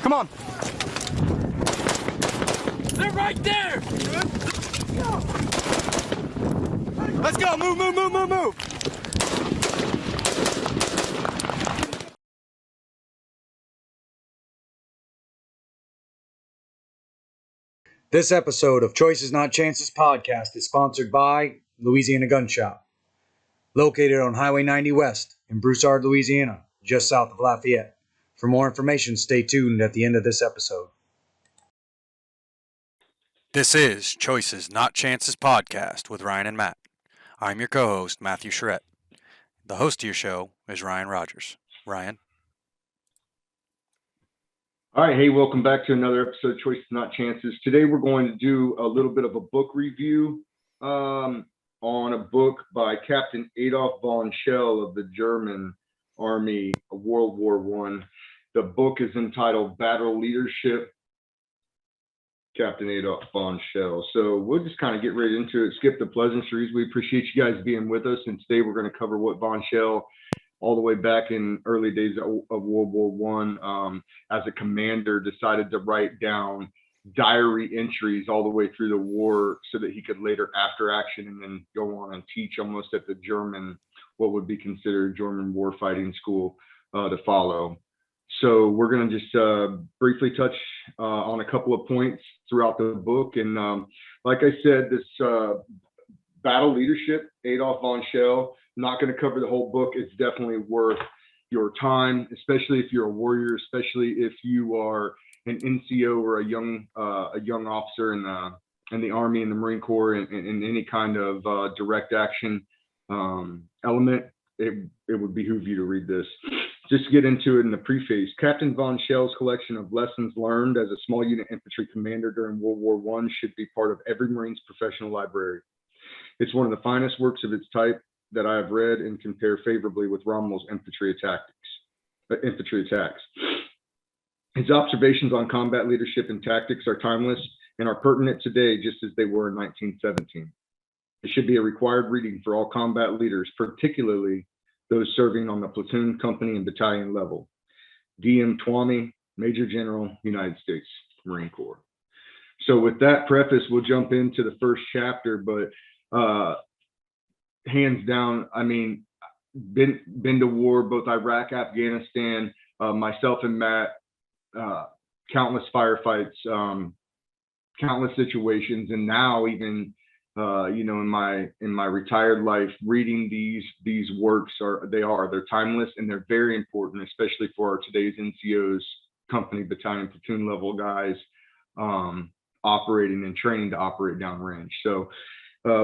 Come on. They're right there! Let's go. Move, move, move, move, move. This episode of Choices Not Chances podcast is sponsored by Louisiana Gun Shop, located on Highway 90 West in Broussard, Louisiana, just south of Lafayette. For more information, stay tuned at the end of this episode. This is Choices Not Chances podcast with Ryan and Matt. I'm your co-host, Matthew Charette. The host of your show is Ryan Rogers. Ryan? All right, hey, welcome back to another episode of Choices Not Chances. Today we're going to do a little bit of a book review on a book by Captain Adolph Von Schell of the German Army of World War I. The book is entitled Battle Leadership, Captain Adolph Von Schell. So we'll just kind of get right into it, skip the pleasantries. We appreciate you guys being with us, and today we're going to cover what Von Schell, all the way back in early days of World War I, as a commander, decided to write down diary entries all the way through the war so that he could later, after action, and then go on and teach almost at the German, what would be considered German warfighting school to follow. So we're going to just briefly touch on a couple of points throughout the book. And like I said, this battle leadership, Adolph Von Schell, not going to cover the whole book. It's definitely worth your time, especially if you're a warrior, especially if you are an NCO or a young officer in the Army and the Marine Corps, in any kind of direct action element. It would behoove you to read this. Just to get into it in the preface, Captain Von Schell's collection of lessons learned as a small unit infantry commander during World War I should be part of every Marine's professional library. It's one of the finest works of its type that I have read and compare favorably with Rommel's infantry attacks. His observations on combat leadership and tactics are timeless and are pertinent today, just as they were in 1917. It should be a required reading for all combat leaders, particularly those serving on the platoon, company, and battalion level. D.M. Twomey, Major General, United States Marine Corps. So with that preface, we'll jump into the first chapter, but hands down, I mean, been to war, both Iraq, Afghanistan, myself and Matt, countless firefights, countless situations, and now even in my retired life, reading these works they're timeless, and they're very important, especially for our today's NCOs, company, battalion, platoon level guys, operating and training to operate downrange. So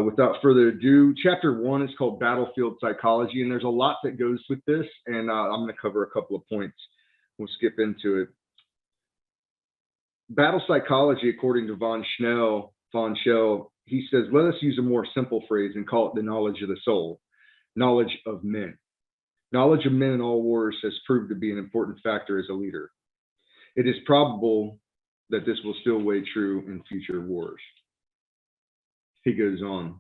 without further ado, chapter 1 is called Battlefield Psychology, and there's a lot that goes with this, and I'm going to cover a couple of points. We'll skip into it. Battle psychology, according to Von Schell, he says, let us use a more simple phrase and call it the knowledge of the soul, knowledge of men. Knowledge of men in all wars has proved to be an important factor as a leader. It is probable that this will still weigh true in future wars. He goes on,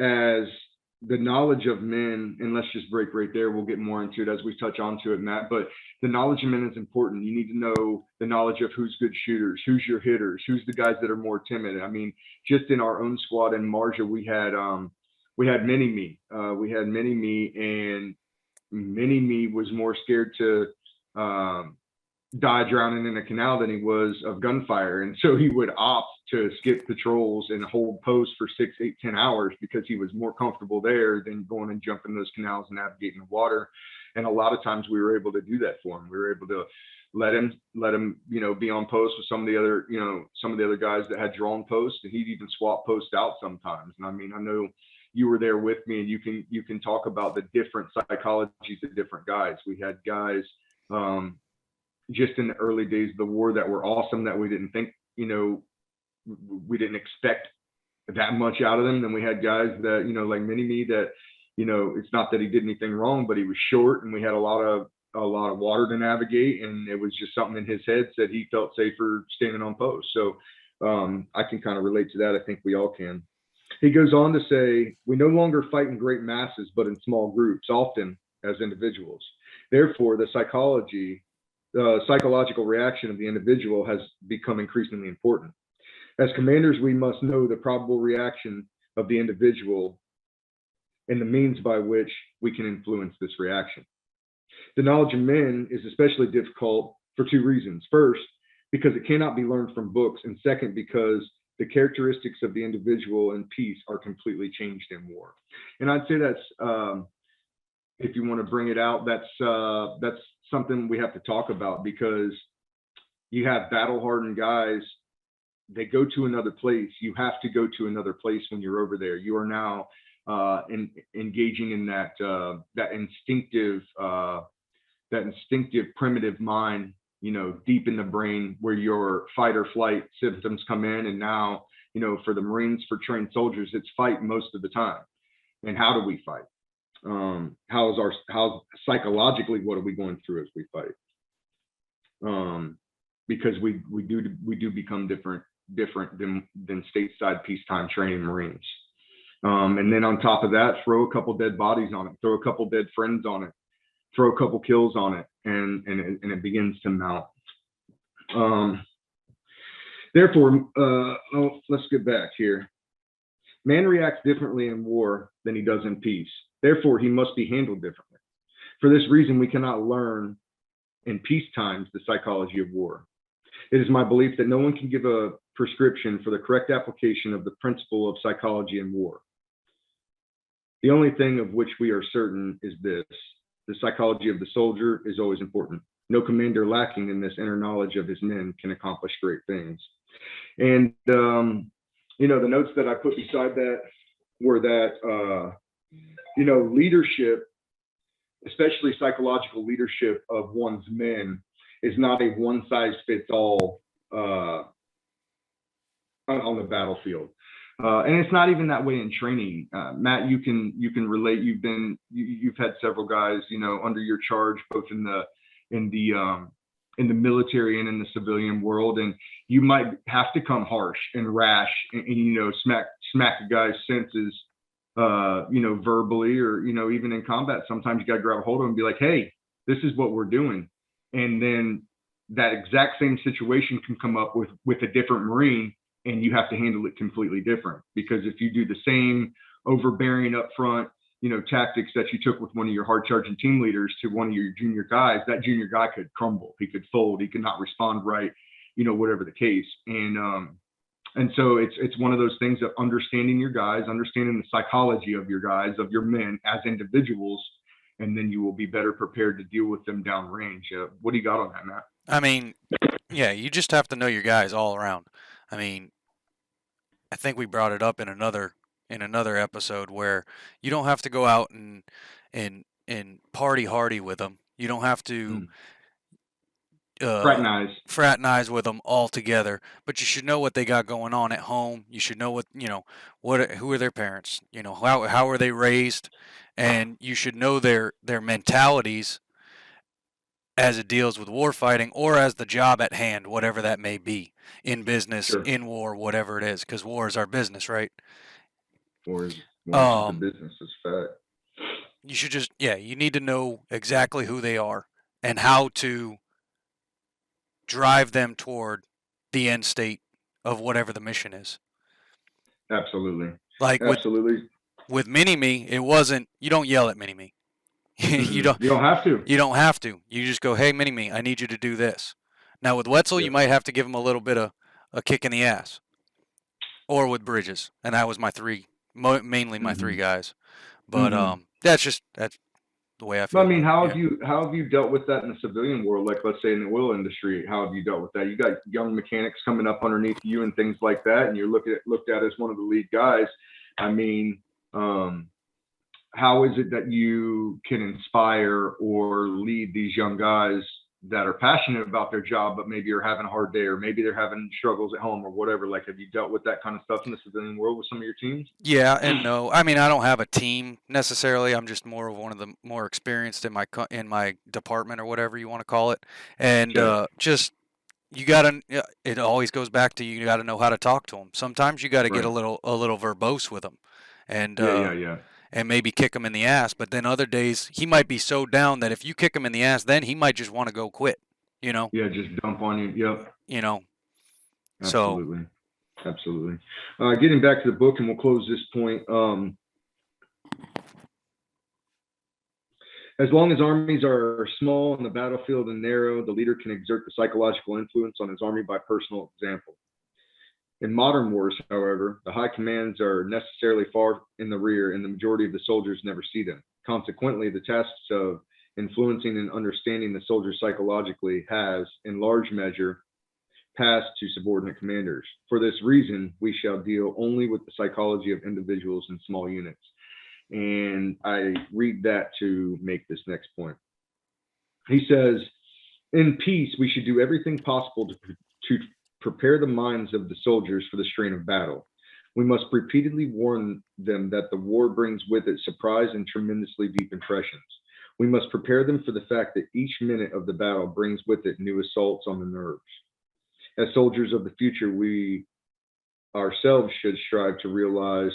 as the knowledge of men, and let's just break right there. We'll get more into it as we touch onto it, Matt, but the knowledge of men is important. You need to know the knowledge of who's good shooters, who's your hitters, who's the guys that are more timid. I mean, just in our own squad in Marja, we had Mini-Me. And Mini-Me was more scared to die drowning in a canal than he was of gunfire. And so he would opt to skip patrols and hold post for 6, 8, 10 hours because he was more comfortable there than going and jumping those canals and navigating the water. And a lot of times we were able to do that for him. We were able to let him, be on post with some of the other guys that had drawn posts, and he'd even swap posts out sometimes. And I mean, I know you were there with me, and you can talk about the different psychologies of different guys. We had guys just in the early days of the war that were awesome, that we didn't think, we didn't expect that much out of them. Then we had guys that, like Mini-Me, that, it's not that he did anything wrong, but he was short, and we had a lot of water to navigate, and it was just something in his head said he felt safer standing on post. So I can kind of relate to that. I think we all can. He goes on to say, we no longer fight in great masses, but in small groups, often as individuals. Therefore, the psychology the psychological reaction of the individual has become increasingly important. As commanders, we must know the probable reaction of the individual and the means by which we can influence this reaction. The knowledge of men is especially difficult for two reasons. First, because it cannot be learned from books, and second, because the characteristics of the individual in peace are completely changed in war. And I'd say that's, if you want to bring it out, that's something we have to talk about, because you have battle-hardened guys. They go to another place. You have to go to another place when you're over there. You are now engaging in that instinctive primitive mind, deep in the brain, where your fight or flight symptoms come in. And now, for the Marines, for trained soldiers, it's fight most of the time. And how do we fight? How psychologically, what are we going through as we fight? Because we do become different than stateside peacetime training Marines. And then on top of that, throw a couple dead bodies on it, throw a couple dead friends on it, throw a couple kills on it, and it begins to mount. Therefore, let's get back here. Man reacts differently in war than he does in peace. Therefore, he must be handled differently. For this reason, we cannot learn in peace times the psychology of war. It is my belief that no one can give a prescription for the correct application of the principle of psychology in war. The only thing of which we are certain is this: the psychology of the soldier is always important. No commander lacking in this inner knowledge of his men can accomplish great things. And, the notes that I put beside that were that, leadership, especially psychological leadership of one's men, is not a one-size-fits-all on the battlefield. And it's not even that way in training. Matt, you can relate. You've had several guys, under your charge, both in the military and in the civilian world, and you might have to come harsh and rash and smack a guy's senses, verbally, or even in combat. Sometimes you got to grab a hold of him and be like, hey, this is what we're doing. And then that exact same situation can come up with a different Marine, and you have to handle it completely different. Because if you do the same overbearing up front, tactics that you took with one of your hard charging team leaders to one of your junior guys, that junior guy could crumble. He could fold. He could not respond right, whatever the case. And so it's one of those things of understanding your guys, understanding the psychology of your guys, of your men as individuals, and then you will be better prepared to deal with them downrange. What do you got on that, Matt? I mean, yeah, you just have to know your guys all around. I mean, I think we brought it up in another episode where you don't have to go out and party hardy with them. You don't have to fraternize with them all together, but you should know what they got going on at home. You should know who are their parents, how are they raised, and you should know their mentalities as it deals with war fighting or as the job at hand, whatever that may be, in business, sure, in war, whatever it is, because war is our business, right? War is the business, is fact. You should you need to know exactly who they are and how to drive them toward the end state of whatever the mission is. Absolutely. Absolutely. With Mini-Me, it wasn't, you don't yell at Mini-Me. You don't have to. You don't have to. You just go, hey, Mini-Me, I need you to do this. Now, with Wetzel, you might have to give him a little bit of a kick in the ass. Or with Bridges. And that was my three, mainly my three guys. But that's the way I feel. I mean, how have you dealt with that in the civilian world? Like, let's say in the oil industry, how have you dealt with that? You got young mechanics coming up underneath you and things like that, and you're looked at as one of the lead guys. I mean, how is it that you can inspire or lead these young guys that are passionate about their job, but maybe are having a hard day, or maybe they're having struggles at home or whatever? Like, have you dealt with that kind of stuff in the civilian world with some of your teams? Yeah and no. I mean, I don't have a team necessarily. I'm just more of one of the more experienced in my department, or whatever you want to call it. And sure. It always goes back to, you got to know how to talk to them. Sometimes you got to get a little verbose with them, and and maybe kick him in the ass. But then other days he might be so down that if you kick him in the ass, then he might just want to go quit. you know, Yeah, just dump on you. Yep. you know. So Absolutely. Absolutely. Getting back to the book, and we'll close this point. As long as armies are small and the battlefield and narrow, the leader can exert the psychological influence on his army by personal example. In modern wars, however, the high commands are necessarily far in the rear, and the majority of the soldiers never see them. Consequently, the tasks of influencing and understanding the soldiers psychologically has, in large measure, passed to subordinate commanders. For this reason, we shall deal only with the psychology of individuals in small units. And I read that to make this next point. He says, in peace, we should do everything possible to prepare the minds of the soldiers for the strain of battle. We must repeatedly warn them that the war brings with it surprise and tremendously deep impressions. We must prepare them for the fact that each minute of the battle brings with it new assaults on the nerves. As soldiers of the future, we ourselves should strive to realize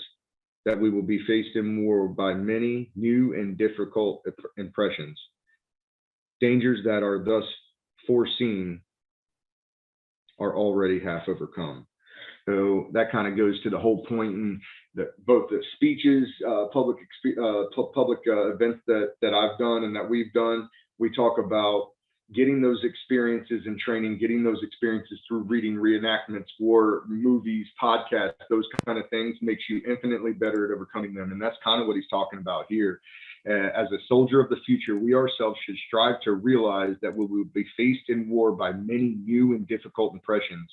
that we will be faced in war by many new and difficult impressions, dangers that are thus foreseen are already half overcome. So that kind of goes to the whole point in both the speeches, public events that I've done and that we've done. We talk about getting those experiences in training, getting those experiences through reading reenactments, war movies, podcasts, those kind of things makes you infinitely better at overcoming them. And that's kind of what he's talking about here. As a soldier of the future, we ourselves should strive to realize that we will be faced in war by many new and difficult impressions.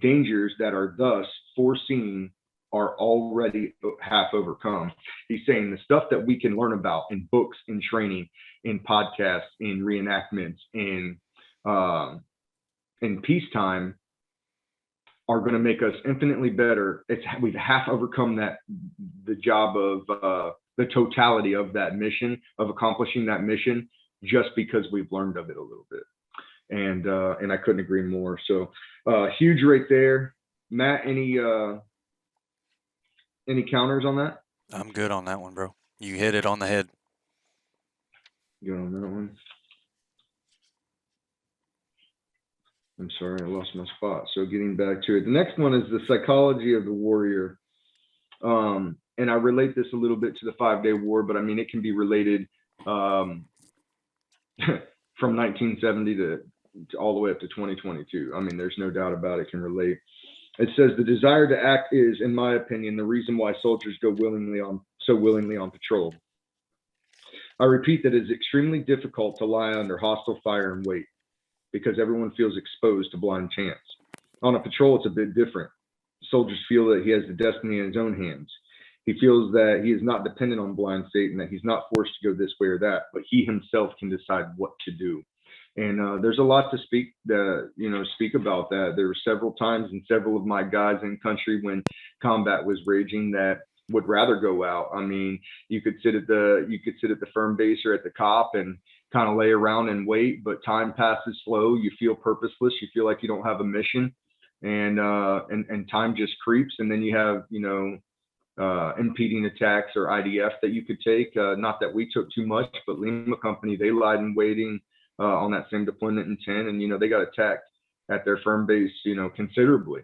Dangers that are thus foreseen are already half overcome. He's saying the stuff that we can learn about in books, in training, in podcasts, in reenactments, in peacetime are going to make us infinitely better. We've half overcome the job of the totality of that mission, of accomplishing that mission, just because we've learned of it a little bit. And I couldn't agree more. So huge right there. Matt, any counters on that? I'm good on that one, bro. You hit it on the head. Good on that one. I'm sorry, I lost my spot. So getting back to it. The next one is the psychology of the warrior. And I relate this a little bit to the 5-Day War, but I mean, it can be related from 1970 to all the way up to 2022. I mean, there's no doubt about it, can relate. It says the desire to act is, in my opinion, the reason why soldiers go so willingly on patrol. I repeat that it is extremely difficult to lie under hostile fire and wait because everyone feels exposed to blind chance. On a patrol, it's a bit different. Soldiers feel that he has the destiny in his own hands. He feels that he is not dependent on blind fate and that he's not forced to go this way or that, but he himself can decide what to do. And there's a lot to speak about that. There were several times in several of my guys in country when combat was raging that would rather go out. I mean, you could sit at the firm base or at the cop and kind of lay around and wait, but time passes slow. You feel purposeless. You feel like you don't have a mission, and time just creeps. And then you have impeding attacks or IDF that you could take. Not that we took too much, but Lima Company, they lied in waiting on that same deployment in 10, and they got attacked at their firm base, considerably,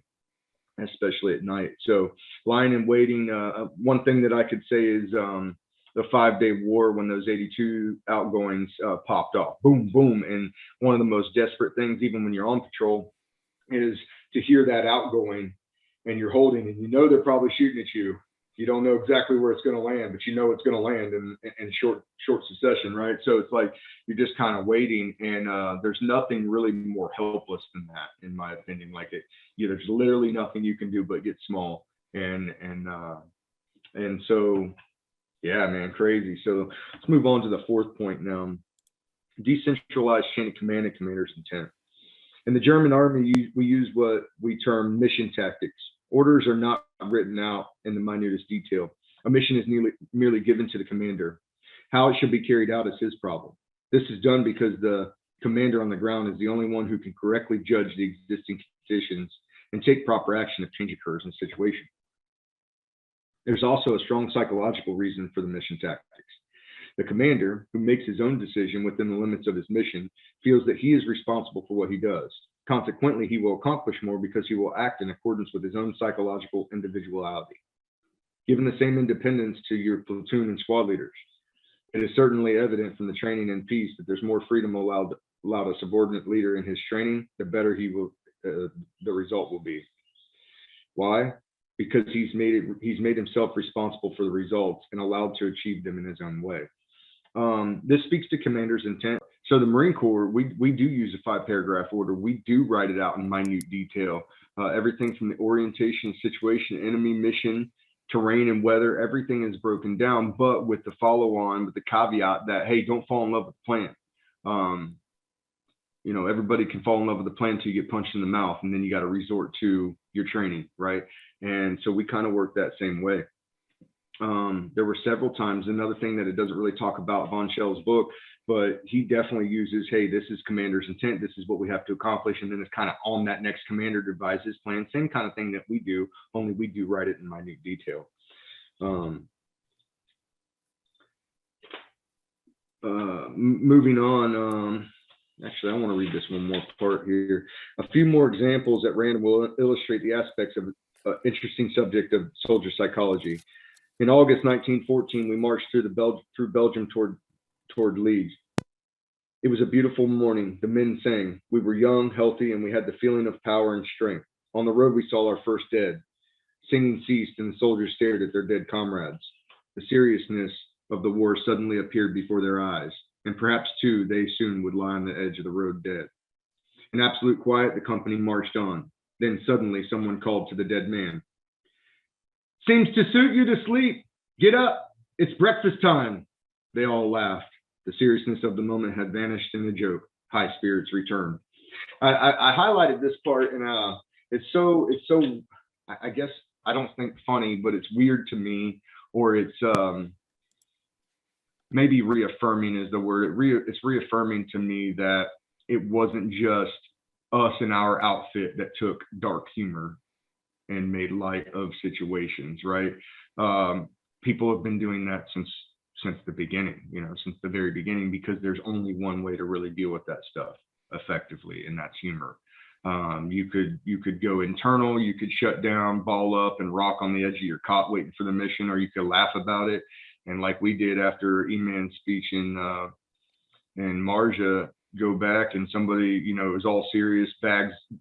especially at night. So lying in waiting. One thing that I could say is the 5-Day War, when those 82 outgoings popped off, boom, boom, and one of the most desperate things, even when you're on patrol, is to hear that outgoing, and you're holding, and they're probably shooting at you. You don't know exactly where it's going to land, but it's going to land in short succession, right? So it's like you're just kind of waiting, and there's nothing really more helpless than that, in my opinion. Like there's literally nothing you can do but get small, and so yeah, man, crazy. So let's move on to the fourth point now: decentralized chain of command and commander's intent. In the German army, we use what we term mission tactics. Orders are not written out in the minutest detail. A mission is merely given to the commander. How it should be carried out is his problem. This is done because the commander on the ground is the only one who can correctly judge the existing conditions and take proper action if change occurs in a situation. There's also a strong psychological reason for the mission tactics. The commander, who makes his own decision within the limits of his mission, feels that he is responsible for what he does. Consequently, he will accomplish more because he will act in accordance with his own psychological individuality. Given the same independence to your platoon and squad leaders, it is certainly evident from the training in peace that there's more freedom allowed a subordinate leader in his training, the better the result will be. Why? Because he's made himself responsible for the results and allowed to achieve them in his own way. This speaks to commander's intent. So the Marine Corps, we do use a 5-paragraph order. We do write it out in minute detail. Everything from the orientation, situation, enemy, mission, terrain, and weather, everything is broken down, but with the follow-on, with the caveat that, hey, don't fall in love with the plan. Everybody can fall in love with the plan until you get punched in the mouth, and then you got to resort to your training, right? And so we kind of work that same way. There were several times, another thing that it doesn't really talk about Von Schell's book, but he definitely uses, hey, this is commander's intent, this is what we have to accomplish, and then it's kind of on that next commander to devise his plan. Same kind of thing that we do, only we do write it in minute detail. Moving on, actually, I want to read this one more part here. A few more examples at random will illustrate the aspects of an interesting subject of soldier psychology. In August 1914, we marched through Belgium toward Leeds. It was a beautiful morning. The men sang. We were young, healthy, and we had the feeling of power and strength. On the road, we saw our first dead. Singing ceased, and the soldiers stared at their dead comrades. The seriousness of the war suddenly appeared before their eyes, and perhaps, too, they soon would lie on the edge of the road dead. In absolute quiet, the company marched on. Then suddenly someone called to the dead man. "Seems to suit you to sleep. Get up. It's breakfast time." They all laughed. The seriousness of the moment had vanished in the joke. High spirits returned. I highlighted this part, and it's so. I guess I don't think funny, but it's weird to me, or it's maybe reaffirming is the word. It's reaffirming to me that it wasn't just us in our outfit that took dark humor and made light of situations, right? People have been doing that since the beginning, since the very beginning, because there's only one way to really deal with that stuff effectively, and that's humor. You could go internal, you could shut down, ball up, and rock on the edge of your cot waiting for the mission, or you could laugh about it. And like we did after E-Man's speech in Marja, go back and somebody, it was all serious.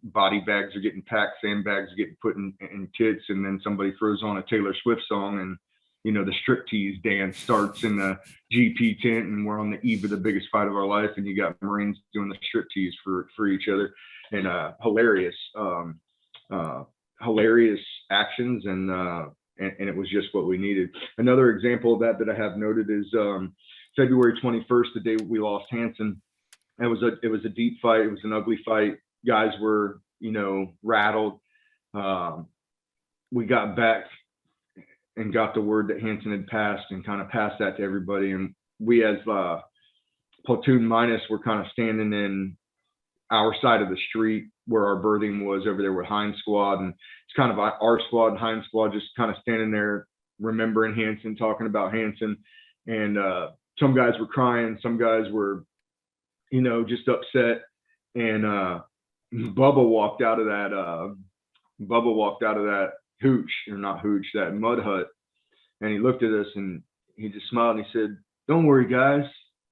Body bags are getting packed, sandbags are getting put in kits, and then somebody throws on a Taylor Swift song, and the striptease dance starts in the GP tent, and we're on the eve of the biggest fight of our life, and you got Marines doing the striptease for each other, and hilarious actions, and it was just what we needed. Another example of that I have noted is February 21st, the day we lost Hansen. It was a deep fight. It was an ugly fight. Guys were, rattled. We got back and got the word that Hansen had passed, and kind of passed that to everybody. And we, as platoon minus, were kind of standing in our side of the street where our berthing was over there with Heinz Squad. And it's kind of our squad and Heinz Squad just kind of standing there remembering Hansen, talking about Hansen. And some guys were crying. Some guys were, just upset. And Bubba walked out of that hooch, or not hooch, that mud hut. And he looked at us and he just smiled and he said, "Don't worry, guys,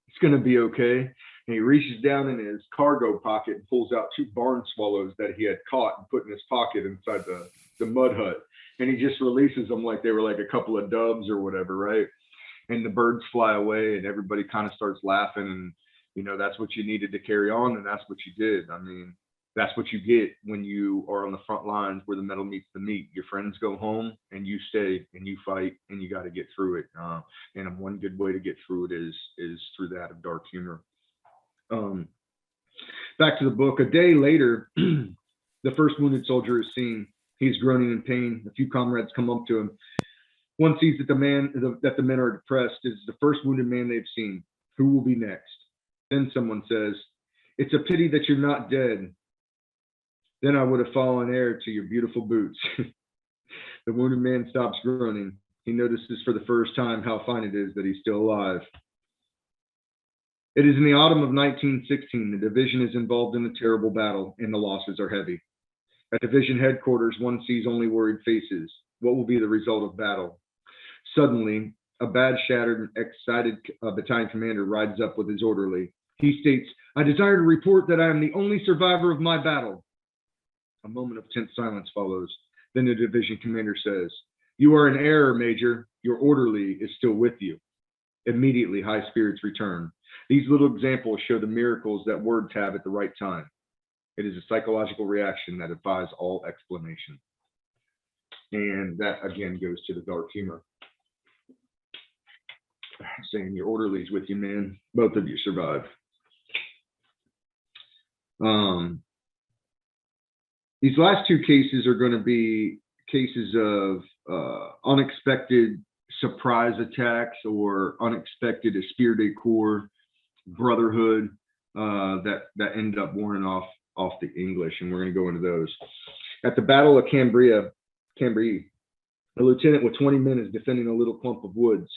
it's going to be okay." And he reaches down in his cargo pocket and pulls out 2 barn swallows that he had caught and put in his pocket inside the mud hut. And he just releases them like they were like a couple of doves or whatever, right? And the birds fly away and everybody kind of starts laughing. And, that's what you needed to carry on. And that's what you did. I mean, that's what you get when you are on the front lines where the metal meets the meat. Your friends go home and you stay and you fight, and you got to get through it. And one good way to get through it is through that of dark humor. Back to the book. A day later, the first wounded soldier is seen. He's groaning in pain. A few comrades come up to him. One sees that the men are depressed. It's the first wounded man they've seen. Who will be next? Then someone says, "It's a pity that you're not dead. Then I would have fallen heir to your beautiful boots." The wounded man stops groaning. He notices for the first time how fine it is that he's still alive. It is in the autumn of 1916. The division is involved in a terrible battle, and the losses are heavy. At division headquarters, one sees only worried faces. What will be the result of battle? Suddenly, a bad, shattered, and excited battalion commander rides up with his orderly. He states, "I desire to report that I am the only survivor of my battle." A moment of tense silence follows. Then the division commander says, "You are in error, Major. Your orderly is still with you." Immediately, high spirits return. These little examples show the miracles that words have at the right time. It is a psychological reaction that defies all explanation. And that, again, goes to the dark humor. Saying your orderly's with you, man. Both of you survive. These last two cases are going to be cases of unexpected surprise attacks or unexpected esprit de corps, brotherhood that end up warning off the English, and we're going to go into those. At the Battle of Cambrai, a lieutenant with 20 men is defending a little clump of woods.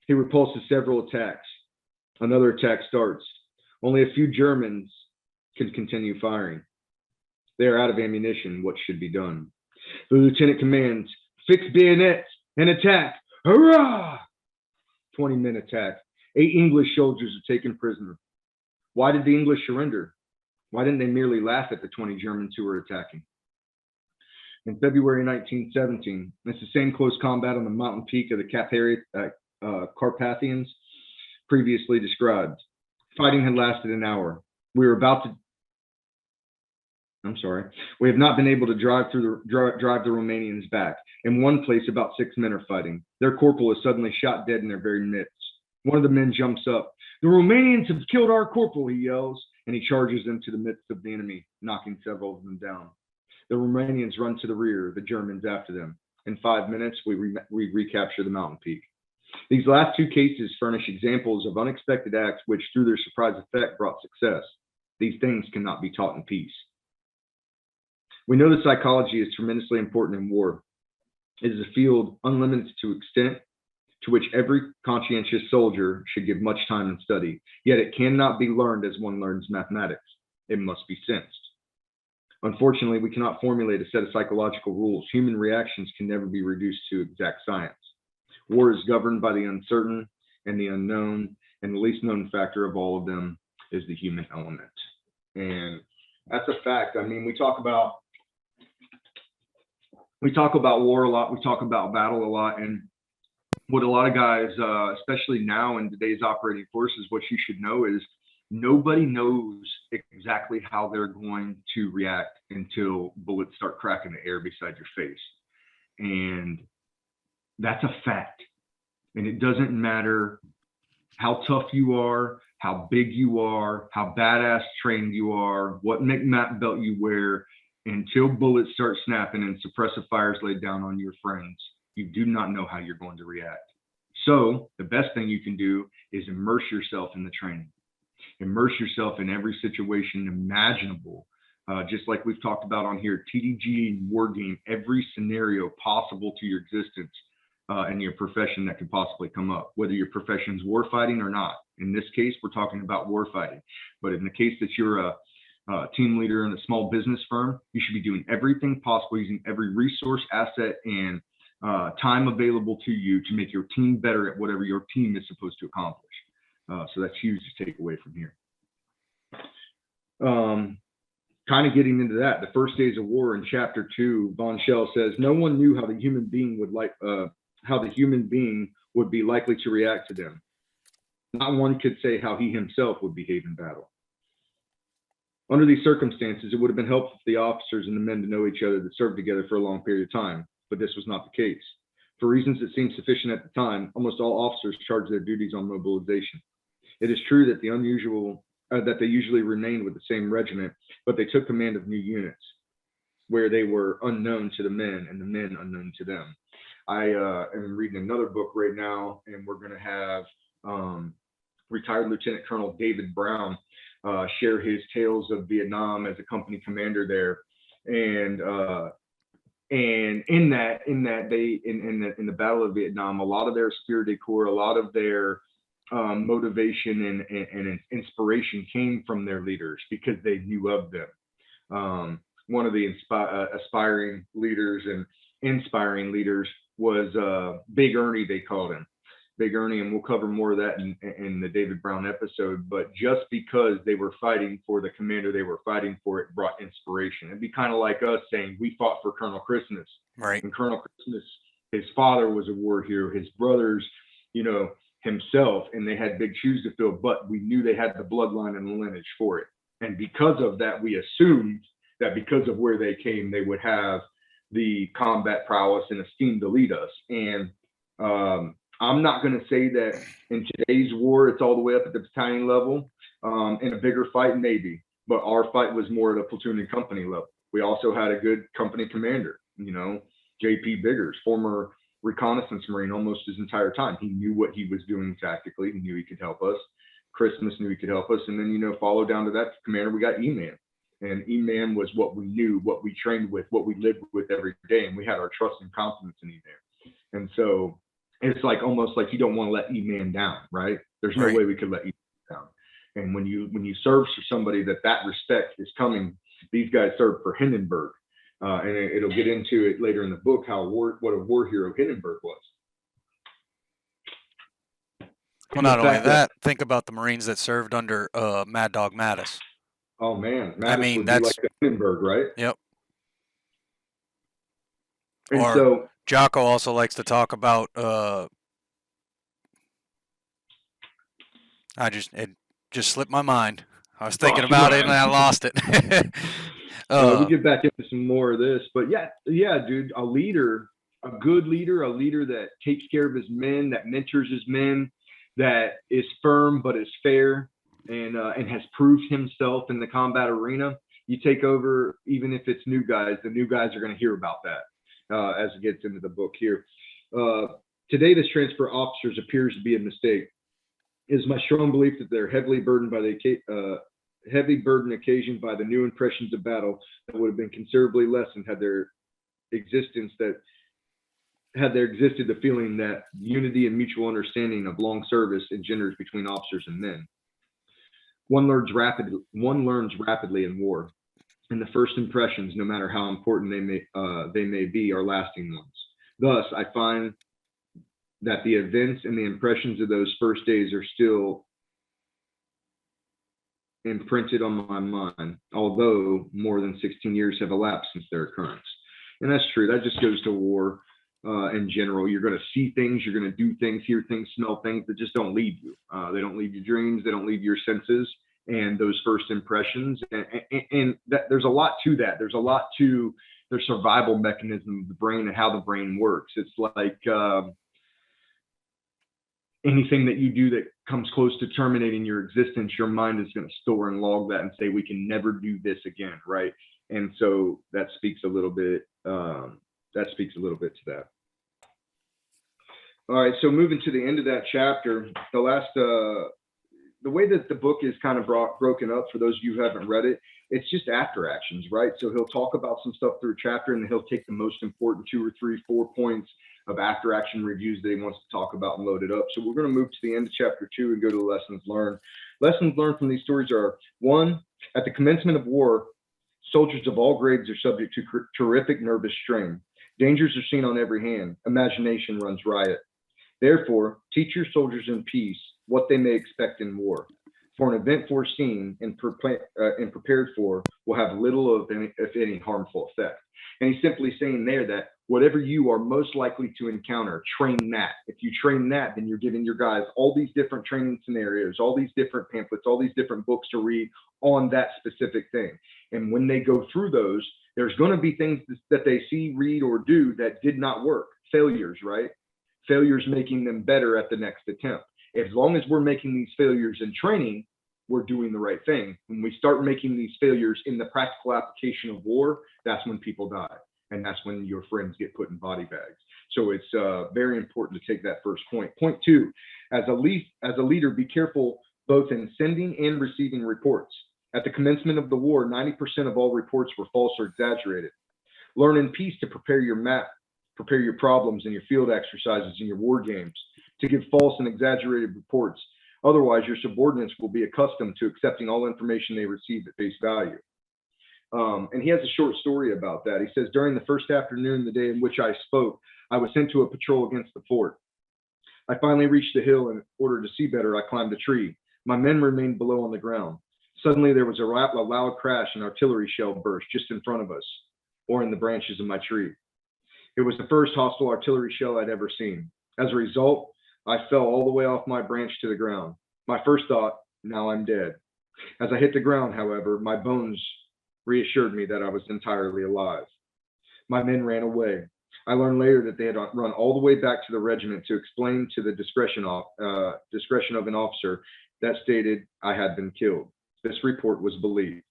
He repulses several attacks. Another attack starts. Only a few Germans can continue firing. They are out of ammunition. What should be done? The lieutenant commands, "Fix bayonets and attack! Hurrah!" 20 men attack. 8 English soldiers are taken prisoner. Why did the English surrender? Why didn't they merely laugh at the 20 Germans who were attacking? In February 1917, it's the same close combat on the mountain peak of the Carpathians previously described. Fighting had lasted an hour. We have not been able to drive the Romanians back. In one place, about 6 men are fighting. Their corporal is suddenly shot dead in their very midst. One of the men jumps up. "The Romanians have killed our corporal," he yells, and he charges into the midst of the enemy, knocking several of them down. The Romanians run to the rear, the Germans after them. In 5 minutes, we recapture the mountain peak. These last two cases furnish examples of unexpected acts which, through their surprise effect, brought success. These things cannot be taught in peace. We know that psychology is tremendously important in war. It is a field unlimited to extent to which every conscientious soldier should give much time and study. Yet it cannot be learned as one learns mathematics. It must be sensed. Unfortunately, we cannot formulate a set of psychological rules. Human reactions can never be reduced to exact science. War is governed by the uncertain and the unknown, and the least known factor of all of them is the human element. And that's a fact. I mean, we talk about war a lot, we talk about battle a lot, and what a lot of guys, especially now in today's operating forces, what you should know is nobody knows exactly how they're going to react until bullets start cracking the air beside your face. And that's a fact. And it doesn't matter how tough you are, how big you are, how badass trained you are, what McMap belt you wear, until bullets start snapping and suppressive fires laid down on your friends, you do not know how you're going to react. So the best thing you can do is immerse yourself in the training. Immerse yourself in every situation imaginable. Just like we've talked about on here, TDG, war game, every scenario possible to your existence and your profession that could possibly come up, whether your profession's war fighting or not. In this case, we're talking about war fighting. But in the case that you're a team leader in a small business firm, you should be doing everything possible, using every resource, asset, and time available to you to make your team better at whatever your team is supposed to accomplish. So that's huge to take away from here. Kind of getting into that, the first days of war in chapter 2, Von Schell says, no one knew how the human being would be likely to react to them. Not one could say how he himself would behave in battle. Under these circumstances, it would have been helpful for the officers and the men to know each other that served together for a long period of time, but this was not the case. For reasons that seemed sufficient at the time, almost all officers charged their duties on mobilization. It is true that they usually remained with the same regiment, but they took command of new units where they were unknown to the men and the men unknown to them. I am reading another book right now, and we're going to have retired Lieutenant Colonel David Brown share his tales of Vietnam as a company commander there, and in the Battle of Vietnam, a lot of their esprit de corps, a lot of their motivation and inspiration came from their leaders because they knew of them. One of the aspiring leaders and inspiring leaders was Big Ernie, they called him. Big Ernie, and we'll cover more of that in the David Brown episode. But just because they were fighting for the commander they were fighting for, it brought inspiration. It'd be kind of like us saying we fought for Colonel Christmas. Right. And Colonel Christmas, his father was a war hero, his brothers, himself, and they had big shoes to fill, but we knew they had the bloodline and the lineage for it. And because of that, we assumed that because of where they came, they would have the combat prowess and esteem to lead us. And I'm not going to say that in today's war, it's all the way up at the battalion level. In a bigger fight, maybe, but our fight was more at a platoon and company level. We also had a good company commander, J.P. Biggers, former reconnaissance Marine almost his entire time. He knew what he was doing tactically. He knew he could help us. Christmas knew he could help us. And then, follow down to that commander, we got E-Man. And E-Man was what we knew, what we trained with, what we lived with every day. And we had our trust and confidence in E-Man. And so it's like almost like you don't want to let E-Man down, right? There's no way we could let E-Man down. And when you serve for somebody that respect is coming, these guys served for Hindenburg. And it'll get into it later in the book what a war hero Hindenburg was. Well, not only that, think about the Marines that served under Mad Dog Mattis. Oh man, Mattis I mean, would that's be like the Hindenburg, right? Yep. And or so Jocko also likes to talk about. It just slipped my mind. I was thinking about it and I lost it. We get back into some more of this, but yeah, dude, a leader, a good leader, a leader that takes care of his men, that mentors his men, that is firm but is fair, and has proved himself in the combat arena. You take over, even if it's new guys, the new guys are going to hear about that as it gets into the book here. Today, this transfer of officers appears to be a mistake. It is my strong belief that they're heavily burdened occasioned by the new impressions of battle that would have been considerably lessened had there existed the feeling that unity and mutual understanding of long service engenders between officers and men. One learns rapidly in war, and the first impressions, no matter how important they may be, are lasting ones. Thus, I find that the events and the impressions of those first days are still imprinted on my mind, although more than 16 years have elapsed since their occurrence. And that's true. That just goes to war in general. You're going to see things, you're going to do things, hear things, smell things that just don't leave you. They don't leave your dreams, they don't leave your senses, and those first impressions. And there's a lot to that. There's a lot to the survival mechanism of the brain and how the brain works. It's like anything that you do that comes close to terminating your existence, your mind is going to store and log that and say, we can never do this again, right? And so that speaks a little bit. That speaks a little bit to that. All right, so moving to the end of that chapter, the way that the book is kind of broken up, for those of you who haven't read it, it's just after actions, right? So he'll talk about some stuff through a chapter, and then he'll take the most important 2 or 3, 4 points of after action reviews that he wants to talk about and load it up. So we're going to move to the end of chapter 2 and go to the lessons learned. Lessons learned from these stories are: 1, at the commencement of war, soldiers of all grades are subject to terrific nervous strain. Dangers are seen on every hand. Imagination runs riot. Therefore, teach your soldiers in peace what they may expect in war. For an event foreseen and prepared for will have little of any, if any, harmful effect. And he's simply saying there that whatever you are most likely to encounter, train that. If you train that, then you're giving your guys all these different training scenarios, all these different pamphlets, all these different books to read on that specific thing. And when they go through those, there's going to be things that they see, read, or do that did not work. Failures, right? Failures making them better at the next attempt. As long as we're making these failures in training, we're doing the right thing. When we start making these failures in the practical application of war, that's when people die. And that's when your friends get put in body bags. So it's very important to take that first point. Point 2, as a leader, be careful both in sending and receiving reports. At the commencement of the war, 90% of all reports were false or exaggerated. Learn in peace to prepare your map, prepare your problems and your field exercises and your war games. To give false and exaggerated reports Otherwise, your subordinates will be accustomed to accepting all information they receive at face value. And he has a short story about that. He says, during the first afternoon, the day in which I spoke, I was sent to a patrol against the fort. I finally reached the hill, and in order to see better, I climbed a tree. My men remained below on the ground. Suddenly, there was a loud crash. An artillery shell burst just in front of us, or in the branches of my tree. It was the first hostile artillery shell I'd ever seen. As a result, I fell all the way off my branch to the ground. My first thought, now I'm dead. As I hit the ground, however, my bones reassured me that I was entirely alive. My men ran away. I learned later that they had run all the way back to the regiment to explain to the discretion of an officer that stated I had been killed. This report was believed.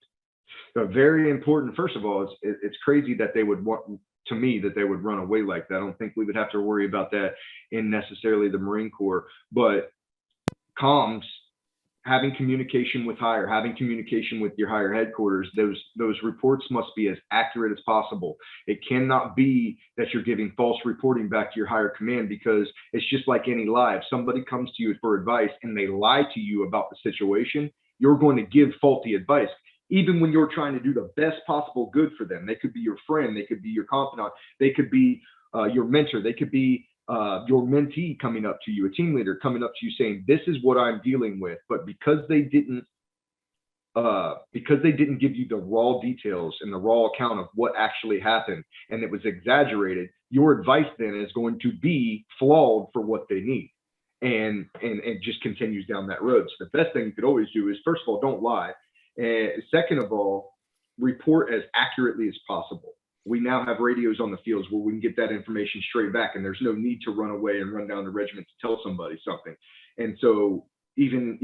So very important, first of all, it's crazy that they would want, to me, that they would run away like that. I don't think we would have to worry about that in necessarily the Marine Corps, but comms, having communication with higher, having communication with your higher headquarters, those reports must be as accurate as possible. It cannot be that you're giving false reporting back to your higher command, because it's just like any lie. If somebody comes to you for advice and they lie to you about the situation, you're going to give faulty advice. Even when you're trying to do the best possible good for them. They could be your friend, they could be your confidant, they could be your mentor, they could be your mentee coming up to you, a team leader coming up to you saying, this is what I'm dealing with. But because they didn't give you the raw details and the raw account of what actually happened, and it was exaggerated, your advice then is going to be flawed for what they need. And it just continues down that road. So the best thing you could always do is, first of all, don't lie. And second of all, report as accurately as possible. We now have radios on the fields where we can get that information straight back, and there's no need to run away and run down the regiment to tell somebody something. And so even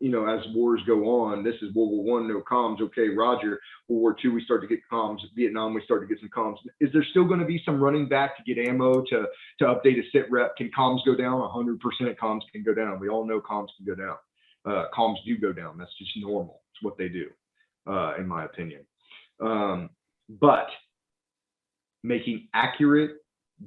as wars go on, this is World War I, no comms. Okay, Roger. World War II, we start to get comms. Vietnam, we start to get some comms. Is there still going to be some running back to get ammo to update a sit rep? Can comms go down? 100% comms can go down. We all know comms can go down. Comms do go down. That's just normal. It's what they do, in my opinion. But making accurate,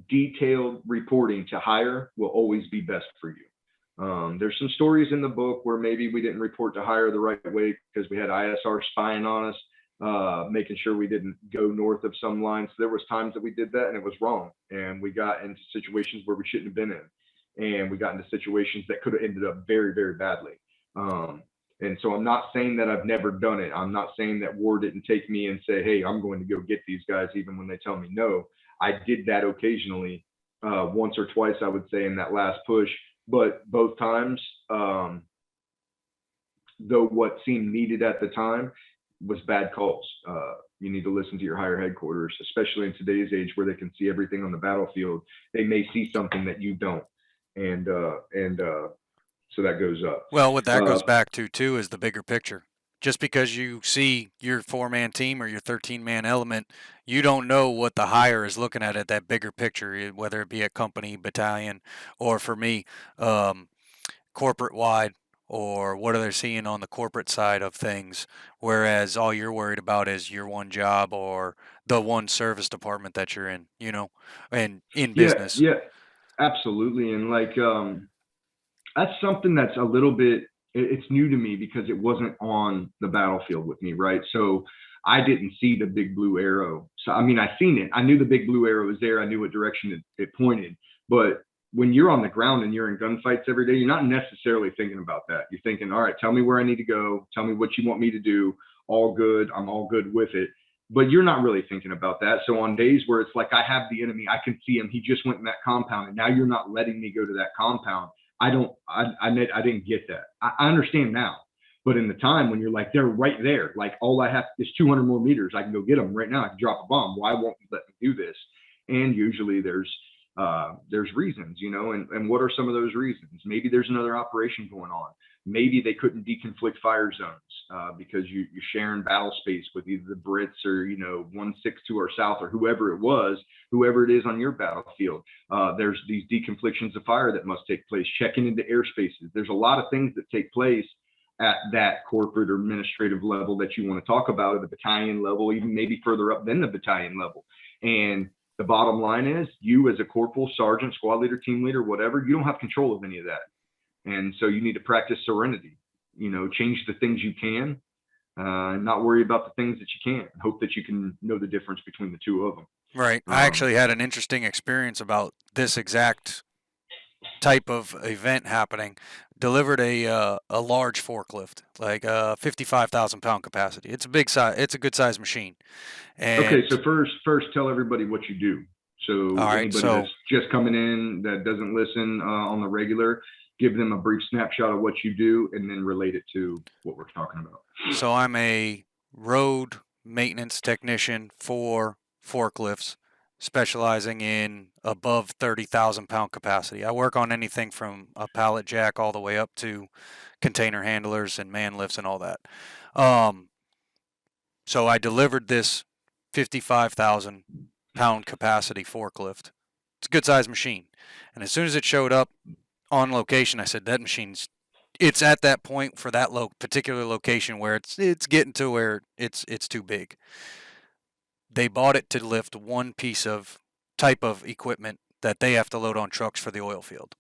detailed reporting to higher will always be best for you. There's some stories in the book where maybe we didn't report to higher the right way because we had ISR spying on us, making sure we didn't go north of some lines. There was times that we did that and it was wrong. And we got into situations where we shouldn't have been in. And we got into situations that could have ended up very, very badly. And so I'm not saying that I've never done it. I'm not saying that war didn't take me and say, hey, I'm going to go get these guys, even when they tell me no. I did that occasionally, once or twice, I would say, in that last push. But both times, though what seemed needed at the time was bad calls. You need to listen to your higher headquarters, especially in today's age where they can see everything on the battlefield. They may see something that you don't. And so that goes up. Well, what that goes back to, too, is the bigger picture. Just because you see your 4-man team or your 13-man element, you don't know what the higher is looking at that bigger picture, whether it be a company, battalion, or for me, corporate-wide, or what are they seeing on the corporate side of things, whereas all you're worried about is your one job or the one service department that you're in, and in business. Yeah, absolutely. And that's something that's a little bit, it's new to me because it wasn't on the battlefield with me, right? So I didn't see the big blue arrow. So, I mean, I seen it. I knew the big blue arrow was there. I knew what direction it pointed. But when you're on the ground and you're in gunfights every day, you're not necessarily thinking about that. You're thinking, all right, tell me where I need to go. Tell me what you want me to do. All good. I'm all good with it. But you're not really thinking about that. So on days where it's like I have the enemy, I can see him. He just went in that compound, and now you're not letting me go to that compound. I didn't get that. I understand now, but in the time when you're like, they're right there, like all I have is 200 more meters. I can go get them right now. I can drop a bomb. Why won't you let me do this? And usually there's reasons, and what are some of those reasons? Maybe there's another operation going on. Maybe they couldn't deconflict fire zones because you're sharing battle space with either the Brits or, 162 or South or whoever it is on your battlefield. There's these deconflictions of fire that must take place, checking into airspaces. There's a lot of things that take place at that corporate or administrative level that you want to talk about at the battalion level, even maybe further up than the battalion level. And the bottom line is, you as a corporal, sergeant, squad leader, team leader, whatever, you don't have control of any of that. And so you need to practice serenity, change the things you can, not worry about the things that you can't. Hope that you can know the difference between the two of them. Right. I actually had an interesting experience about this exact type of event happening. Delivered a large forklift, like a 55,000 pound capacity. It's a big size. It's a good size machine. And okay, so first tell everybody what you do. So all right, anybody that's just coming in that doesn't listen on the regular, give them a brief snapshot of what you do, and then relate it to what we're talking about. So I'm a road maintenance technician for forklifts, specializing in above 30,000 pound capacity. I work on anything from a pallet jack all the way up to container handlers and man lifts and all that. So I delivered this 55,000 pound capacity forklift. It's a good sized machine. And as soon as it showed up on location, I said, that machine's, it's at that point for that particular location where it's getting to where it's too big. They bought it to lift one piece of type of equipment that they have to load on trucks for the oil field.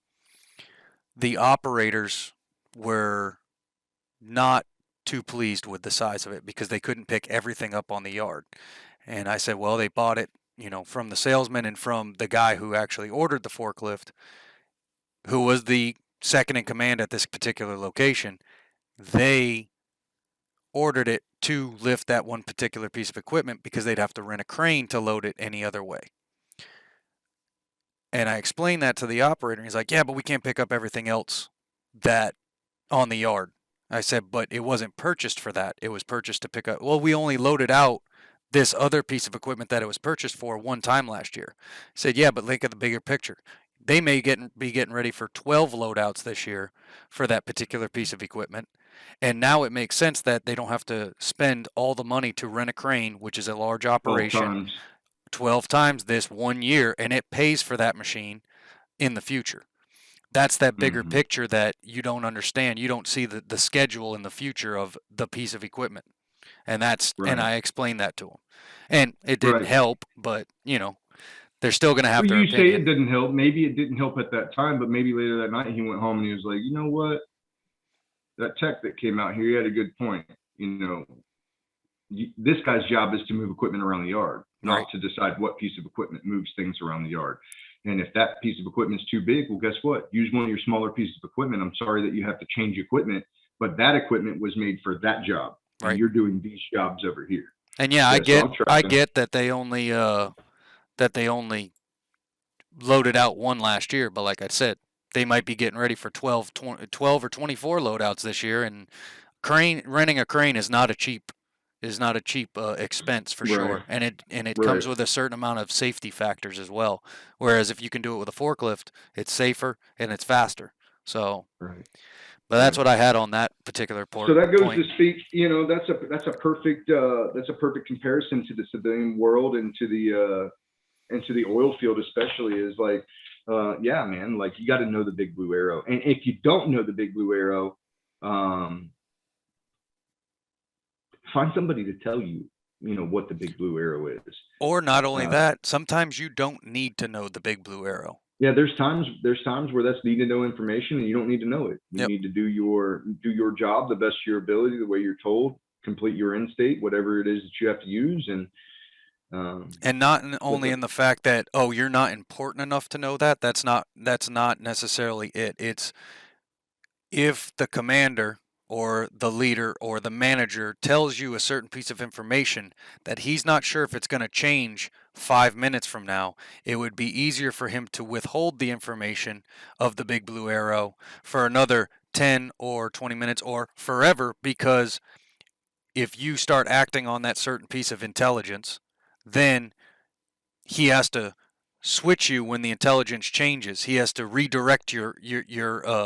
The operators were not too pleased with the size of it because they couldn't pick everything up on the yard. And I said, well, they bought it, from the salesman and from the guy who actually ordered the forklift, who was the second in command at this particular location. They ordered it to lift that one particular piece of equipment because they'd have to rent a crane to load it any other way. And I explained that to the operator, and he's like, yeah, but we can't pick up everything else that on the yard. I said, but it wasn't purchased for that. It was purchased to pick up. Well, we only loaded out this other piece of equipment that it was purchased for one time last year. I said, yeah, but look at the bigger picture. They may be getting ready for 12 loadouts this year for that particular piece of equipment. And now it makes sense that they don't have to spend all the money to rent a crane, which is a large operation, 12 times this 1 year, and it pays for that machine in the future. That's that bigger picture that you don't understand. You don't see the schedule in the future of the piece of equipment. And that's right. And I explained that to them. And it didn't help, but, they're still going to have their opinion. You say it didn't help. Maybe it didn't help at that time, but maybe later that night he went home and he was like, you know what? That tech that came out here, he had a good point. This guy's job is to move equipment around the yard, not to decide what piece of equipment moves things around the yard. And if that piece of equipment is too big, well, guess what? Use one of your smaller pieces of equipment. I'm sorry that you have to change equipment, but that equipment was made for that job. Right. And you're doing these jobs over here. And yeah, I get that they only loaded out one last year, but like I said, they might be getting ready for 12 or 24 loadouts this year, and renting a crane is not a cheap expense for sure, and it comes with a certain amount of safety factors as well. Whereas if you can do it with a forklift, it's safer and it's faster. So, but that's what I had on that particular point. So that goes to speak. That's a perfect comparison to the civilian world and to the oil field, especially. Is like, yeah, man, like you got to know the big blue arrow, and if you don't know the big blue arrow, find somebody to tell you, what the big blue arrow is. Or not only that, sometimes you don't need to know the big blue arrow. Yeah, there's times where that's need to know information and you don't need to know it. You need to do your job the best of your ability, the way you're told, complete your end state, whatever it is that you have to use, and not only in the fact that you're not important enough to know that. That's not necessarily it. It's if the commander or the leader or the manager tells you a certain piece of information that he's not sure if it's going to change 5 minutes from now, it would be easier for him to withhold the information of the big blue arrow for another 10 or 20 minutes or forever, because if you start acting on that certain piece of intelligence, then he has to switch you when the intelligence changes. He has to redirect your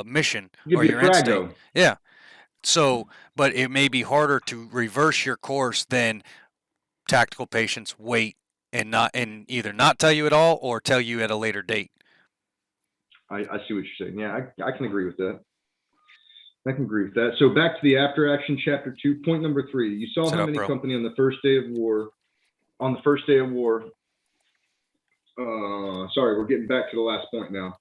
mission or your end state. Yeah. So, but it may be harder to reverse your course than tactical patience, wait, and either not tell you at all or tell you at a later date. I see what you're saying. Yeah, I can agree with that. So back to the after action, chapter 2, point number 3. You saw how many company on the first day of war. Sorry, we're getting back to the last point now.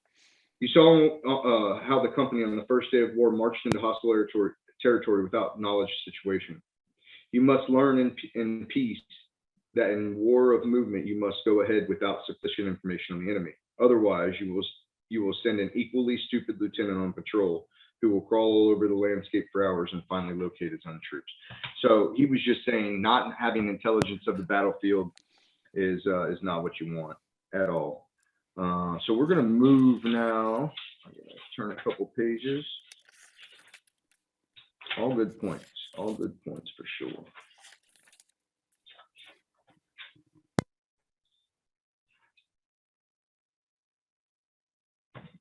You saw how the company on the first day of war marched into hostile territory without knowledge of the situation. You must learn in peace that in war of movement, you must go ahead without sufficient information on the enemy. Otherwise, you will send an equally stupid lieutenant on patrol who will crawl all over the landscape for hours and finally locate his own troops. So he was just saying not having intelligence of the battlefield is not what you want at all. So we're going to move now. I'm going to turn a couple pages. All good points for sure.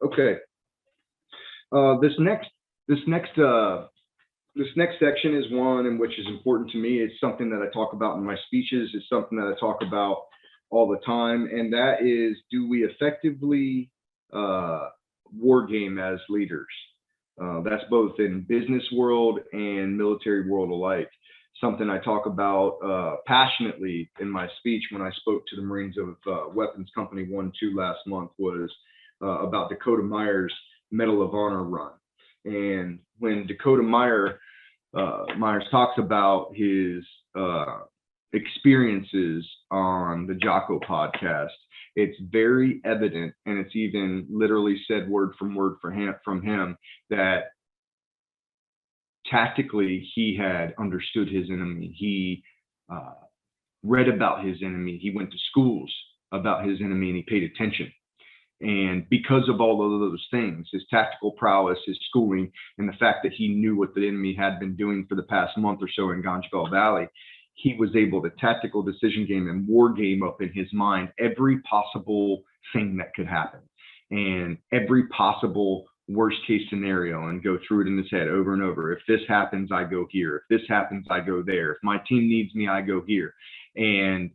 Okay. This next section is one in which is important to me. It's something that I talk about in my speeches. It's something that I talk about all the time, and that is, do we effectively war game as leaders? That's both in business world and military world alike. Something I talk about passionately in my speech when I spoke to the Marines of Weapons Company 1-2 last month was about Dakota Meyer's Medal of Honor run. And when Dakota Myers talks about his experiences on the Jocko podcast, it's very evident, and it's even literally said word from him that tactically he had understood his enemy. He read about his enemy. He went to schools about his enemy, and he paid attention. And because of all of those things, his tactical prowess, his schooling, and the fact that he knew what the enemy had been doing for the past month or so in Ganjgal Valley, he was able to tactical decision game and war game up in his mind every possible thing that could happen and every possible worst case scenario, and go through it in his head over and over. If this happens, I go here. If this happens, I go there. If my team needs me, I go here. And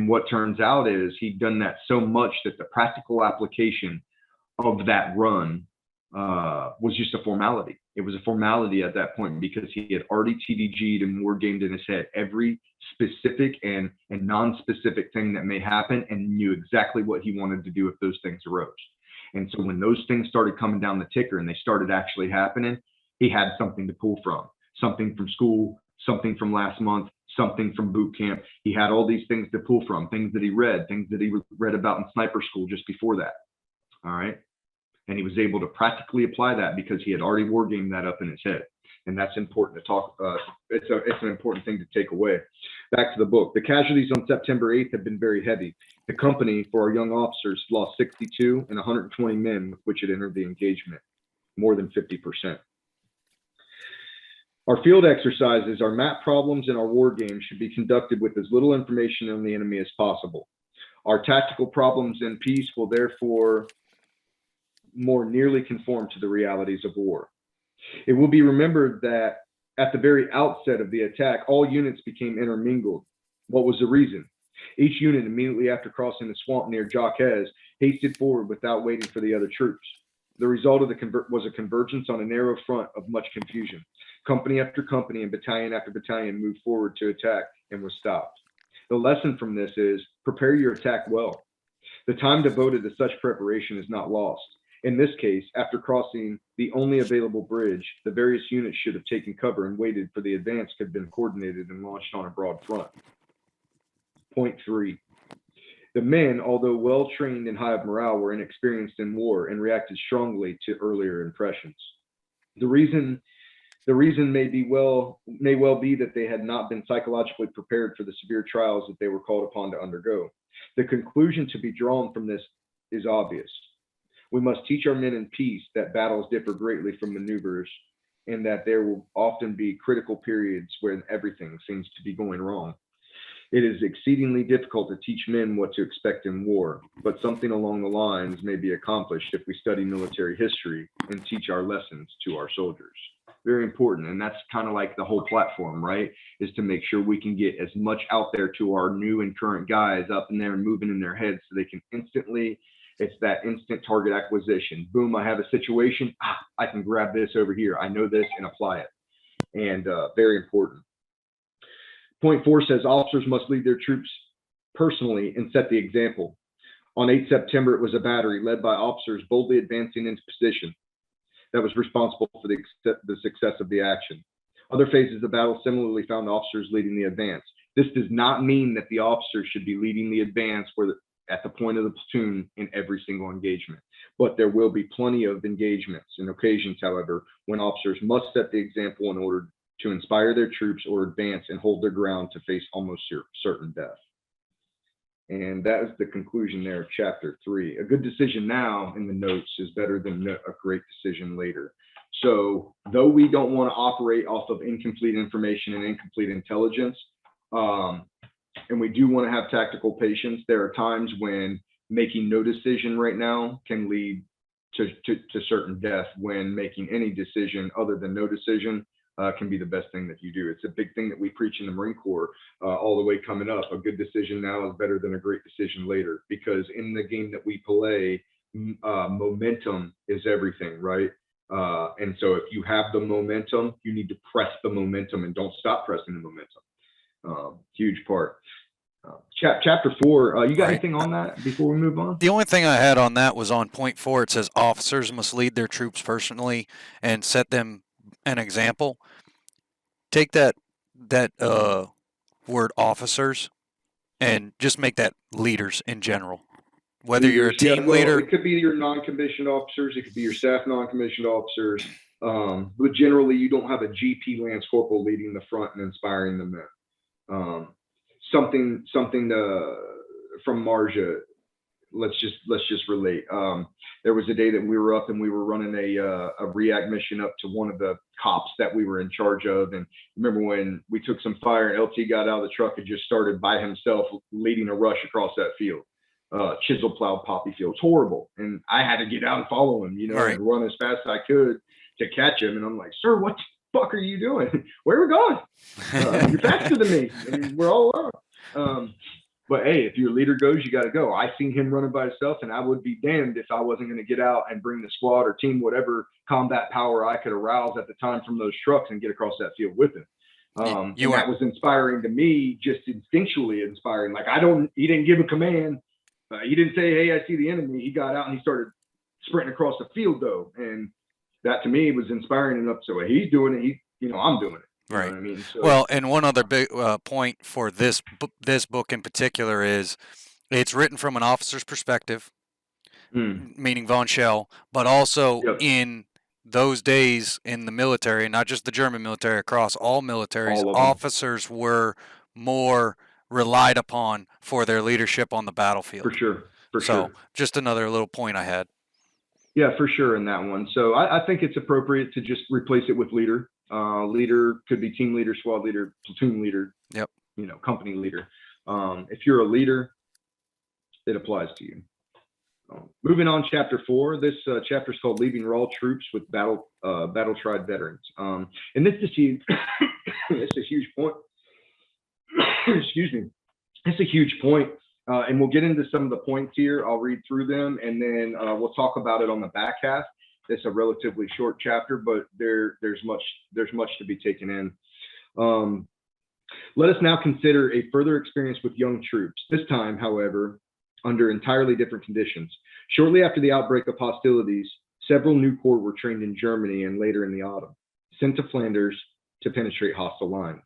what turns out is he'd done that so much that the practical application of that run was just a formality. It was a formality at that point because he had already TDG'd and war gamed in his head every specific and non-specific thing that may happen, and knew exactly what he wanted to do if those things arose. And so when those things started coming down the ticker and they started actually happening, he had something to pull from, something from school, something from last month, something from boot camp. He had all these things to pull from, things that he read about in sniper school just before that. All right. And he was able to practically apply that because he had already war gamed that up in his head. And that's important to talk. It's an important thing to take away. Back to the book. The casualties on September 8th have been very heavy. The company, for our young officers, lost 62 and 120 men with which it entered the engagement, more than 50%. Our field exercises, our map problems, and our war games should be conducted with as little information on the enemy as possible. Our tactical problems in peace will therefore more nearly conform to the realities of war. It will be remembered that at the very outset of the attack, all units became intermingled. What was the reason? Each unit, immediately after crossing the swamp near Jaquez, hasted forward without waiting for the other troops. The result of was a convergence on a narrow front of much confusion. Company after company and battalion after battalion moved forward to attack and was stopped. The lesson from this is prepare your attack well. The time devoted to such preparation is not lost. In this case, after crossing the only available bridge, the various units should have taken cover and waited for the advance to have been coordinated and launched on a broad front. Point 3. The men, although well trained and high of morale, were inexperienced in war and reacted strongly to earlier impressions. The reason may well be that they had not been psychologically prepared for the severe trials that they were called upon to undergo. The conclusion to be drawn from this is obvious. We must teach our men in peace that battles differ greatly from maneuvers, and that there will often be critical periods when everything seems to be going wrong. It is exceedingly difficult to teach men what to expect in war, but something along the lines may be accomplished if we study military history and teach our lessons to our soldiers. Very important, and that's kind of like the whole platform, right? Is to make sure we can get as much out there to our new and current guys up in there and moving in their heads so they can instantly, it's that instant target acquisition. Boom, I have a situation, I can grab this over here. I know this and apply it. And very important. Point 4 says officers must lead their troops personally and set the example. On 8 September, it was a battery led by officers boldly advancing into position that was responsible for the success of the action. Other phases of the battle similarly found officers leading the advance. This does not mean that the officers should be leading the advance at the point of the platoon in every single engagement, but there will be plenty of engagements and occasions, however, when officers must set the example in order to inspire their troops or advance and hold their ground to face almost certain death. And that is the conclusion there of chapter 3. A good decision now in the notes is better than a great decision later. So though we don't want to operate off of incomplete information and incomplete intelligence, and we do want to have tactical patience, there are times when making no decision right now can lead to certain death, when making any decision other than no decision can be the best thing that you do. It's a big thing that we preach in the Marine Corps all the way coming up. A good decision now is better than a great decision later, because in the game that we play, momentum is everything, right? And so if you have the momentum, you need to press the momentum and don't stop pressing the momentum. Huge part. Chapter 4, you got anything on that before we move on? The only thing I had on that was on point 4. It says officers must lead their troops personally and set them an example. Take that word officers and just make that leaders in general. Whether you're a team leader, it could be your non-commissioned officers, it could be your staff non-commissioned officers, but generally you don't have a GP Lance Corporal leading the front and inspiring the men. Something from Marja. Let's just relate. There was a day that we were up and we were running a react mission up to one of the cops that we were in charge of. And remember when we took some fire and LT got out of the truck and just started by himself leading a rush across that field, chisel plowed poppy fields, horrible. And I had to get out and follow him, right, and run as fast as I could to catch him. And I'm like, sir, what the fuck are you doing? Where are we going? You're faster than me. And we're all alone. But hey, if your leader goes, you got to go. I seen him running by himself, and I would be damned if I wasn't going to get out and bring the squad or team, whatever combat power I could arouse at the time from those trucks, and get across that field with him. That was inspiring to me, just instinctually inspiring. Like he didn't give a command. He didn't say, hey, I see the enemy. He got out and he started sprinting across the field though. And that to me was inspiring enough. So he's doing it. I'm doing it. Right. You know what I mean? So, well, and one other big point for this book in particular is it's written from an officer's perspective, meaning Von Schell, but also in those days in the military, not just the German military, across all militaries, officers were more relied upon for their leadership on the battlefield. For sure. So just another little point I had. Yeah, for sure in that one. So I think it's appropriate to just replace it with leader. Leader could be team leader, squad leader, platoon leader, company leader. If you're a leader, it applies to you. Moving on, chapter 4. This chapter is called Leaving Raw Troops with Battle-Tried Veterans. And this is huge. It's a huge point. Excuse me. It's a huge point. And we'll get into some of the points here. I'll read through them, and then we'll talk about it on the back half. It's a relatively short chapter, but there's much to be taken in. Let us now consider a further experience with young troops. This time, however, under entirely different conditions. Shortly after the outbreak of hostilities, several new corps were trained in Germany and later in the autumn, sent to Flanders to penetrate hostile lines.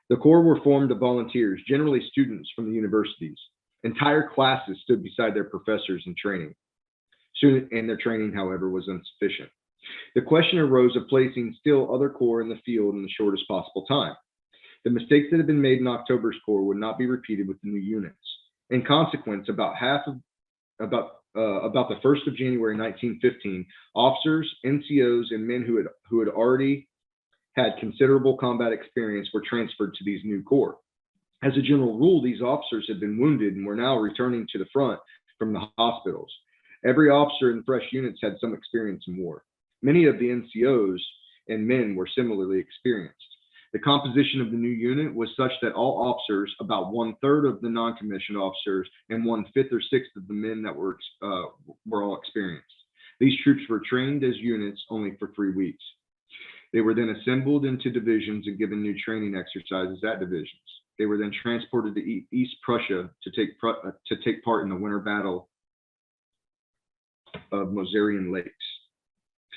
The corps were formed of volunteers, generally students from the universities. Entire classes stood beside their professors in training. And their training, however, was insufficient. The question arose of placing still other corps in the field in the shortest possible time. The mistakes that had been made in October's corps would not be repeated with the new units. In consequence, about the 1st of January 1915, officers, NCOs, and men who had already had considerable combat experience were transferred to these new corps. As a general rule, these officers had been wounded and were now returning to the front from the hospitals. Every officer in fresh units had some experience in war. Many of the NCOs and men were similarly experienced. The composition of the new unit was such that all officers, about 1/3 of the non-commissioned officers, and 1/5 or 1/6 of the men that were all experienced. These troops were trained as units only for 3 weeks. They were then assembled into divisions and given new training exercises at divisions. They were then transported to East Prussia to take part in the winter battle of Mozartean lakes.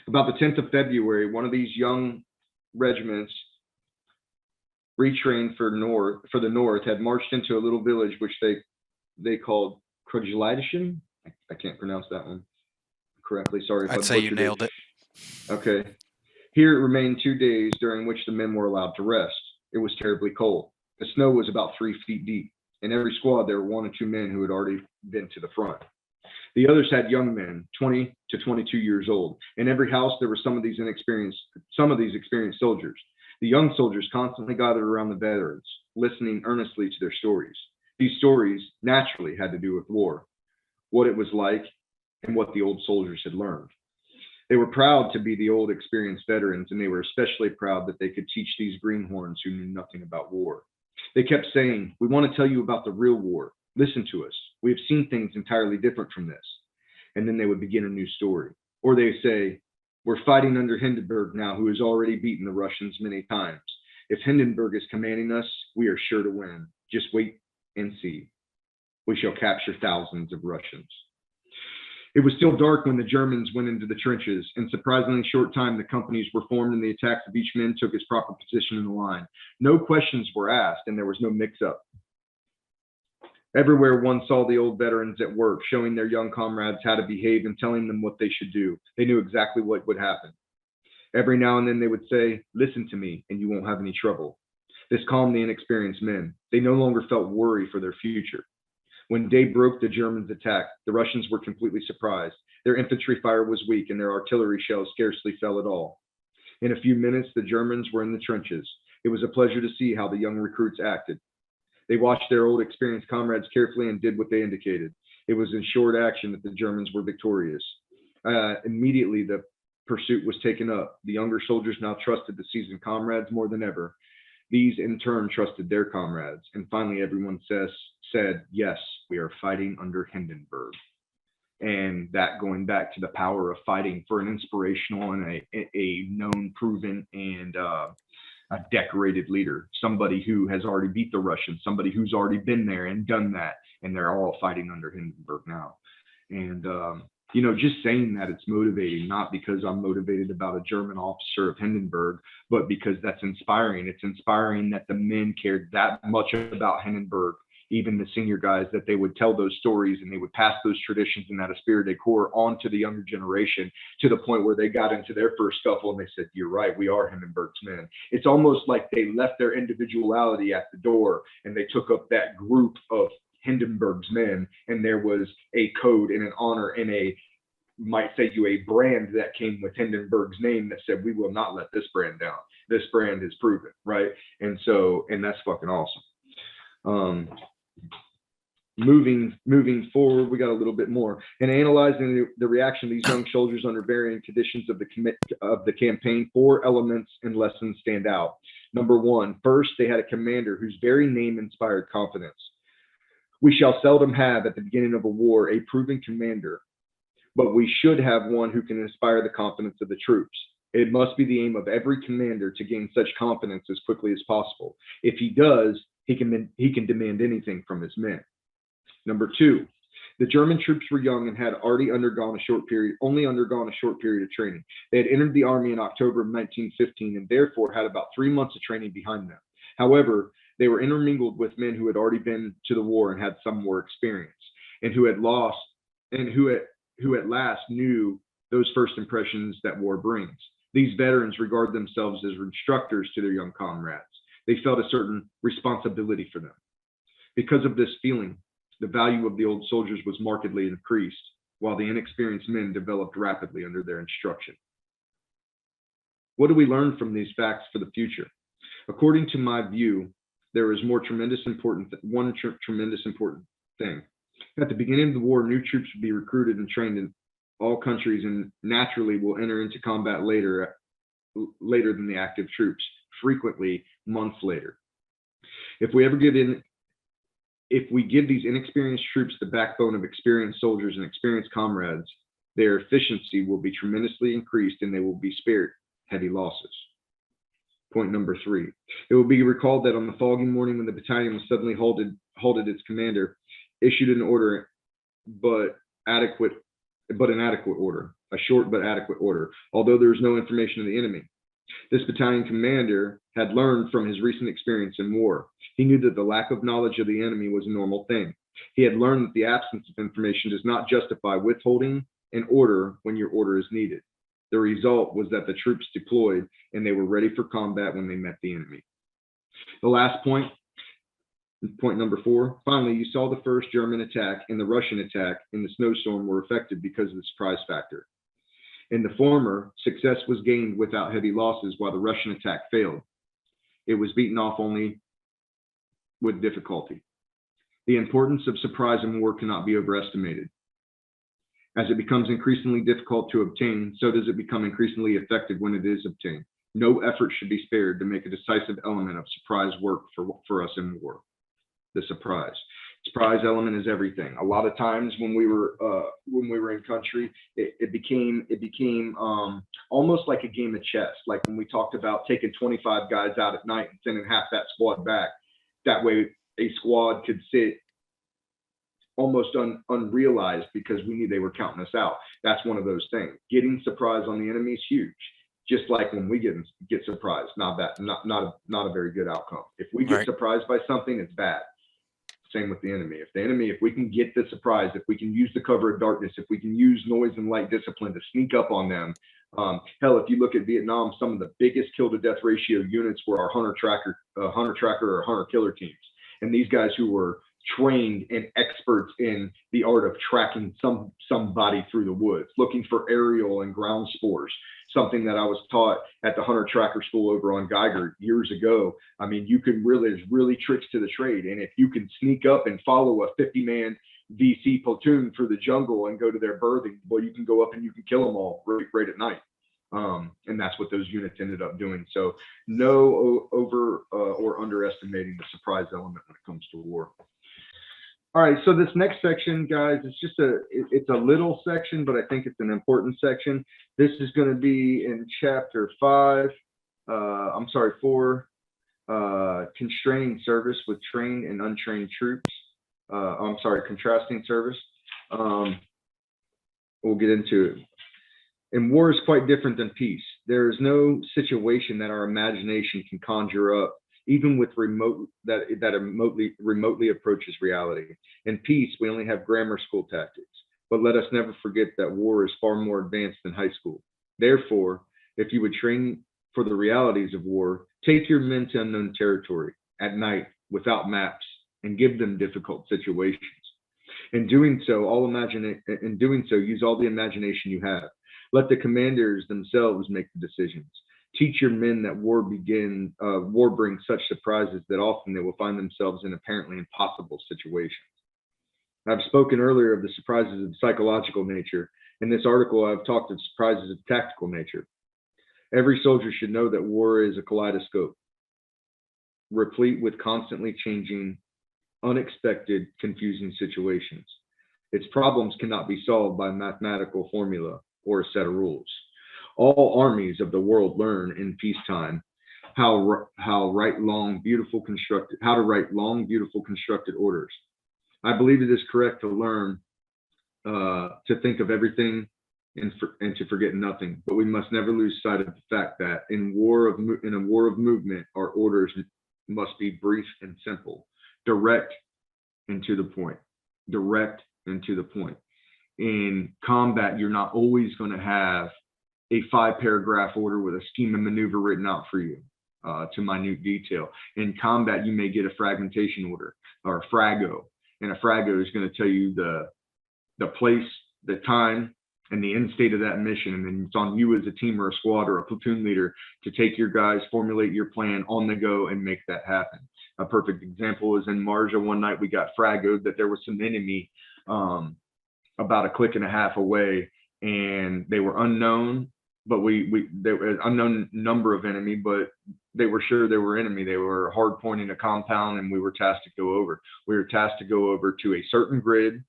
About the 10th of February, one of these young regiments, retrained for the north, had marched into a little village which they called Krujlidishin. I can't pronounce that one correctly. Sorry if I'd I say you butchered nailed it. Okay. Here it remained 2 days, during which the men were allowed to rest. It was terribly cold. The snow was about 3 feet deep. In every squad, there were 1 or 2 men who had already been to the front. The others had young men, 20 to 22 years old. In every house, there were some of these experienced soldiers. The young soldiers constantly gathered around the veterans, listening earnestly to their stories. These stories naturally had to do with war, what it was like, and what the old soldiers had learned. They were proud to be the old experienced veterans, and they were especially proud that they could teach these greenhorns who knew nothing about war. They kept saying, "We want to tell you about the real war. Listen to us. We have seen things entirely different from this." And then they would begin a new story. Or they say, "We're fighting under Hindenburg now, who has already beaten the Russians many times. If Hindenburg is commanding us, we are sure to win. Just wait and see. We shall capture thousands of Russians." It was still dark when the Germans went into the trenches. In surprisingly short time, the companies were formed and the attacks of each man took his proper position in the line. No questions were asked, and there was no mix-up. Everywhere one saw the old veterans at work, showing their young comrades how to behave and telling them what they should do. They knew exactly what would happen. Every now and then they would say, "Listen to me, and you won't have any trouble." This calmed the inexperienced men. They no longer felt worry for their future. When day broke, the Germans attacked. The Russians were completely surprised. Their infantry fire was weak, and their artillery shells scarcely fell at all. In a few minutes, the Germans were in the trenches. It was a pleasure to see how the young recruits acted. They watched their old experienced comrades carefully and did what they indicated. It was in short action that the Germans were victorious. Immediately, the pursuit was taken up. The younger soldiers now trusted the seasoned comrades more than ever. These, in turn, trusted their comrades. And finally, everyone said, "Yes, we are fighting under Hindenburg." And that going back to the power of fighting for an inspirational and a known, proven, and a decorated leader, somebody who has already beat the Russians, somebody who's already been there and done that, and they're all fighting under Hindenburg now. And just saying that, it's motivating, not because I'm motivated about a German officer of Hindenburg, but because that's inspiring. It's inspiring that the men cared that much about Hindenburg, even the senior guys, that they would tell those stories and they would pass those traditions and that esprit de corps on to the younger generation, to the point where they got into their first scuffle and they said, "You're right, we are Hindenburg's men." It's almost like they left their individuality at the door and they took up that group of Hindenburg's men, and there was a code and an honor and a brand that came with Hindenburg's name that said, "We will not let this brand down. This brand is proven," right? And that's fucking awesome. Moving forward, we got a little bit more. In analyzing the reaction of these young soldiers under varying conditions of the campaign, 4 elements and lessons stand out. Number 1, first, they had a commander whose very name inspired confidence. We shall seldom have, at the beginning of a war, a proven commander, but we should have one who can inspire the confidence of the troops. It must be the aim of every commander to gain such confidence as quickly as possible. If he does, he can demand anything from his men. Number 2, the German troops were young and had only undergone a short period of training. They had entered the army in October of 1915 and therefore had about 3 months of training behind them. However, they were intermingled with men who had already been to the war and had some war experience, and who at last knew those first impressions that war brings. These veterans regard themselves as instructors to their young comrades. They felt a certain responsibility for them. Because of this feeling, the value of the old soldiers was markedly increased, while the inexperienced men developed rapidly under their instruction. What do we learn from these facts for the future? According to my view, there is one tremendous important thing. At the beginning of the war, new troops will be recruited and trained in all countries and naturally will enter into combat later than the active troops, frequently months later. If we give these inexperienced troops the backbone of experienced soldiers and experienced comrades, their efficiency will be tremendously increased and they will be spared heavy losses. Point number 3. It will be recalled that on the foggy morning when the battalion was suddenly halted, its commander issued an order, but adequate but an adequate order, a short but adequate order, although there was no information of the enemy. This battalion commander had learned from his recent experience in war. He knew that the lack of knowledge of the enemy was a normal thing. He had learned that the absence of information does not justify withholding an order when your order is needed. The result was that the troops deployed and they were ready for combat when they met the enemy. The last point number 4, finally, you saw the first German attack and the Russian attack in the snowstorm were effective because of the surprise factor. In the former, success was gained without heavy losses while the Russian attack failed. It was beaten off only with difficulty. The importance of surprise in war cannot be overestimated. As it becomes increasingly difficult to obtain, so does it become increasingly effective when it is obtained. No effort should be spared to make a decisive element of surprise work for us in war. The surprise element is everything. A lot of times when we were in country, it became almost like a game of chess. Like when we talked about taking 25 guys out at night and sending half that squad back. That way a squad could sit almost unrealized because we knew they were counting us out. That's one of those things. Getting surprise on the enemy is huge. Just like when we get surprised, not a very good outcome. If we get surprised by something, it's bad. Same with the enemy. If we can get the surprise, if we can use the cover of darkness, if we can use noise and light discipline to sneak up on them. Hell, if you look at Vietnam, some of the biggest kill to death ratio units were our hunter tracker or hunter killer teams. And these guys who were trained and experts in the art of tracking somebody through the woods, looking for aerial and ground spores, something that I was taught at the hunter tracker school over on Geiger years ago. I mean, there's really tricks to the trade. And if you can sneak up and follow a 50-man VC platoon through the jungle and go to their berthing, well, you can go up and you can kill them all right at night. And that's what those units ended up doing. So no over or underestimating the surprise element when it comes to war. All right, so this next section, guys, it's a little section, but I think it's an important section. This is going to be in chapter 4, constraining service with trained and untrained troops. Contrasting service. We'll get into it. And war is quite different than peace. There is no situation that our imagination can conjure up, even with remotely approaches reality. In peace, we only have grammar school tactics. But let us never forget that war is far more advanced than high school. Therefore, if you would train for the realities of war, take your men to unknown territory at night without maps and give them difficult situations. In doing so, use all the imagination you have. Let the commanders themselves make the decisions. Teach your men that war brings such surprises that often they will find themselves in apparently impossible situations. I've spoken earlier of the surprises of psychological nature. In this article, I've talked of surprises of tactical nature. Every soldier should know that war is a kaleidoscope, replete with constantly changing, unexpected, confusing situations. Its problems cannot be solved by mathematical formula or a set of rules. All armies of the world learn in peacetime how to write long, beautiful constructed orders. I believe it is correct to learn to think of everything and to forget nothing. But we must never lose sight of the fact that in a war of movement, our orders must be brief and simple, direct and to the point. Direct and to the point. In combat, you're not always going to have a 5-paragraph order with a scheme of maneuver written out for you to minute detail. In combat, you may get a fragmentation order or a frago, and a frago is going to tell you the place, the time, and the end state of that mission. And then it's on you as a team or a squad or a platoon leader to take your guys, formulate your plan on the go, and make that happen. A perfect example is in Marja. One night we got fragoed that there was some enemy about a click and a half away, and they were unknown, but there were an unknown number of enemy, but they were sure they were enemy. They were hard pointing a compound, and we were tasked to go over. We were tasked to go over to a certain grid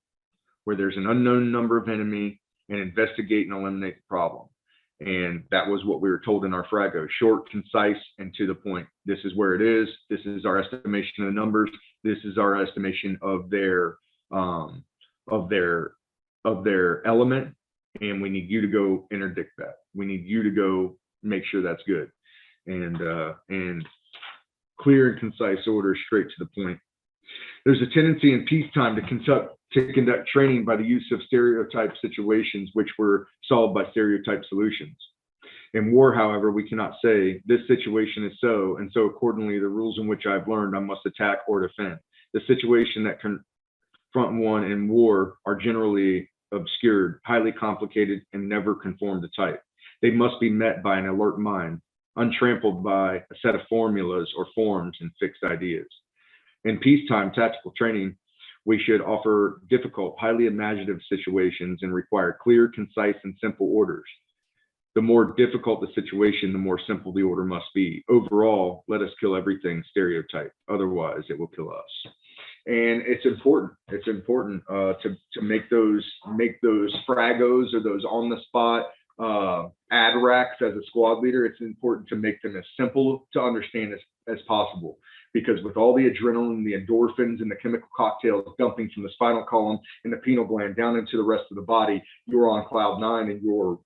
where there's an unknown number of enemy and investigate and eliminate the problem. And that was what we were told in our frago: short, concise, and to the point. This is where it is. This is our estimation of the numbers. This is our estimation of their element, and we need you to go interdict that. We need you to go make sure that's good, and clear and concise orders, straight to the point. There's a tendency in peacetime to conduct training by the use of stereotype situations which were solved by stereotype solutions. In war, however, we cannot say this situation is so, and so accordingly the rules in which I've learned I must attack or defend. The situation that confront one in war are generally obscured, highly complicated, and never conform to type. They must be met by an alert mind, untrampled by a set of formulas or forms and fixed ideas. In peacetime tactical training, we should offer difficult, highly imaginative situations and require clear, concise, and simple orders. The more difficult the situation, the more simple the order must be. Overall, let us kill everything stereotype. Otherwise, it will kill us. And it's important. It's important to make those fragos or those on the spot ad racks as a squad leader. It's important to make them as simple to understand as possible, because with all the adrenaline, the endorphins, and the chemical cocktails dumping from the spinal column and the pineal gland down into the rest of the body, you're on cloud nine and you're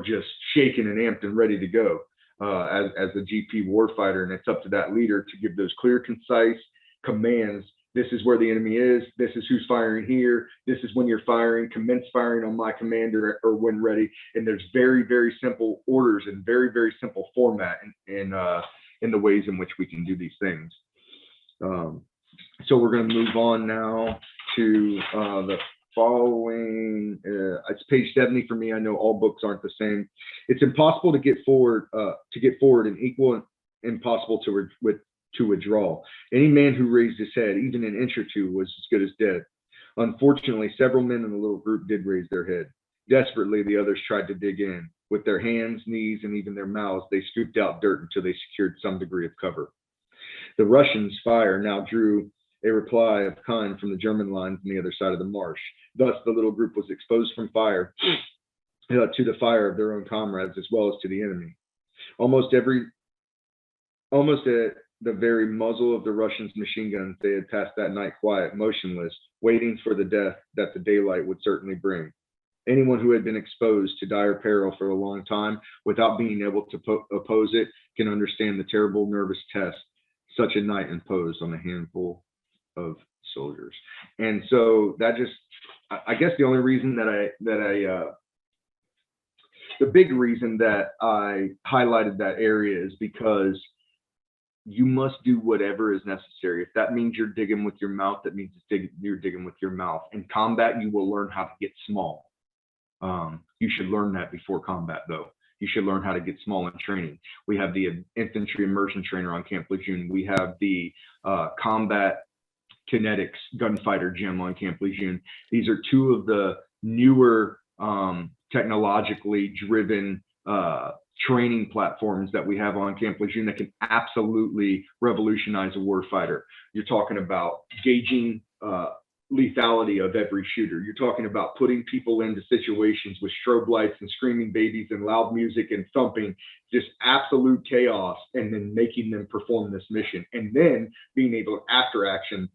just shaken and amped and ready to go as a GP warfighter. And it's up to that leader to give those clear, concise commands. This is where the enemy is. This is who's firing here. This is when you're firing. Commence firing on my commander or when ready. And there's very, very simple orders and very, very simple format in the ways in which we can do these things. So we're going to move on now to the following. It's page 70 for me. I know all books aren't the same. It's impossible to get forward and equal impossible to withdraw. Any man who raised his head, even an inch or two, was as good as dead. Unfortunately, several men in the little group did raise their head. Desperately, the others tried to dig in. With their hands, knees, and even their mouths, they scooped out dirt until they secured some degree of cover. The Russians' fire now drew a reply of kind from the German lines on the other side of the marsh. Thus, the little group was exposed from fire to the fire of their own comrades as well as to the enemy. Almost at the very muzzle of the Russians' machine guns, they had passed that night quiet, motionless, waiting for the death that the daylight would certainly bring. Anyone who had been exposed to dire peril for a long time without being able to oppose it can understand the terrible nervous test such a night imposed on a handful of soldiers. And so that just, I guess the only reason the big reason that I highlighted that area is because you must do whatever is necessary. If that means you're digging with your mouth, that means you're digging with your mouth. In combat, you will learn how to get small. You should learn that before combat, though. You should learn how to get small in training. We have the infantry immersion trainer on Camp Lejeune. We have the combat kinetics gunfighter gym on Camp Lejeune. These are two of the newer technologically driven training platforms that we have on Camp Lejeune that can absolutely revolutionize a warfighter. You're talking about gauging lethality of every shooter. You're talking about putting people into situations with strobe lights and screaming babies and loud music and thumping, just absolute chaos, and then making them perform this mission, and then being able to after action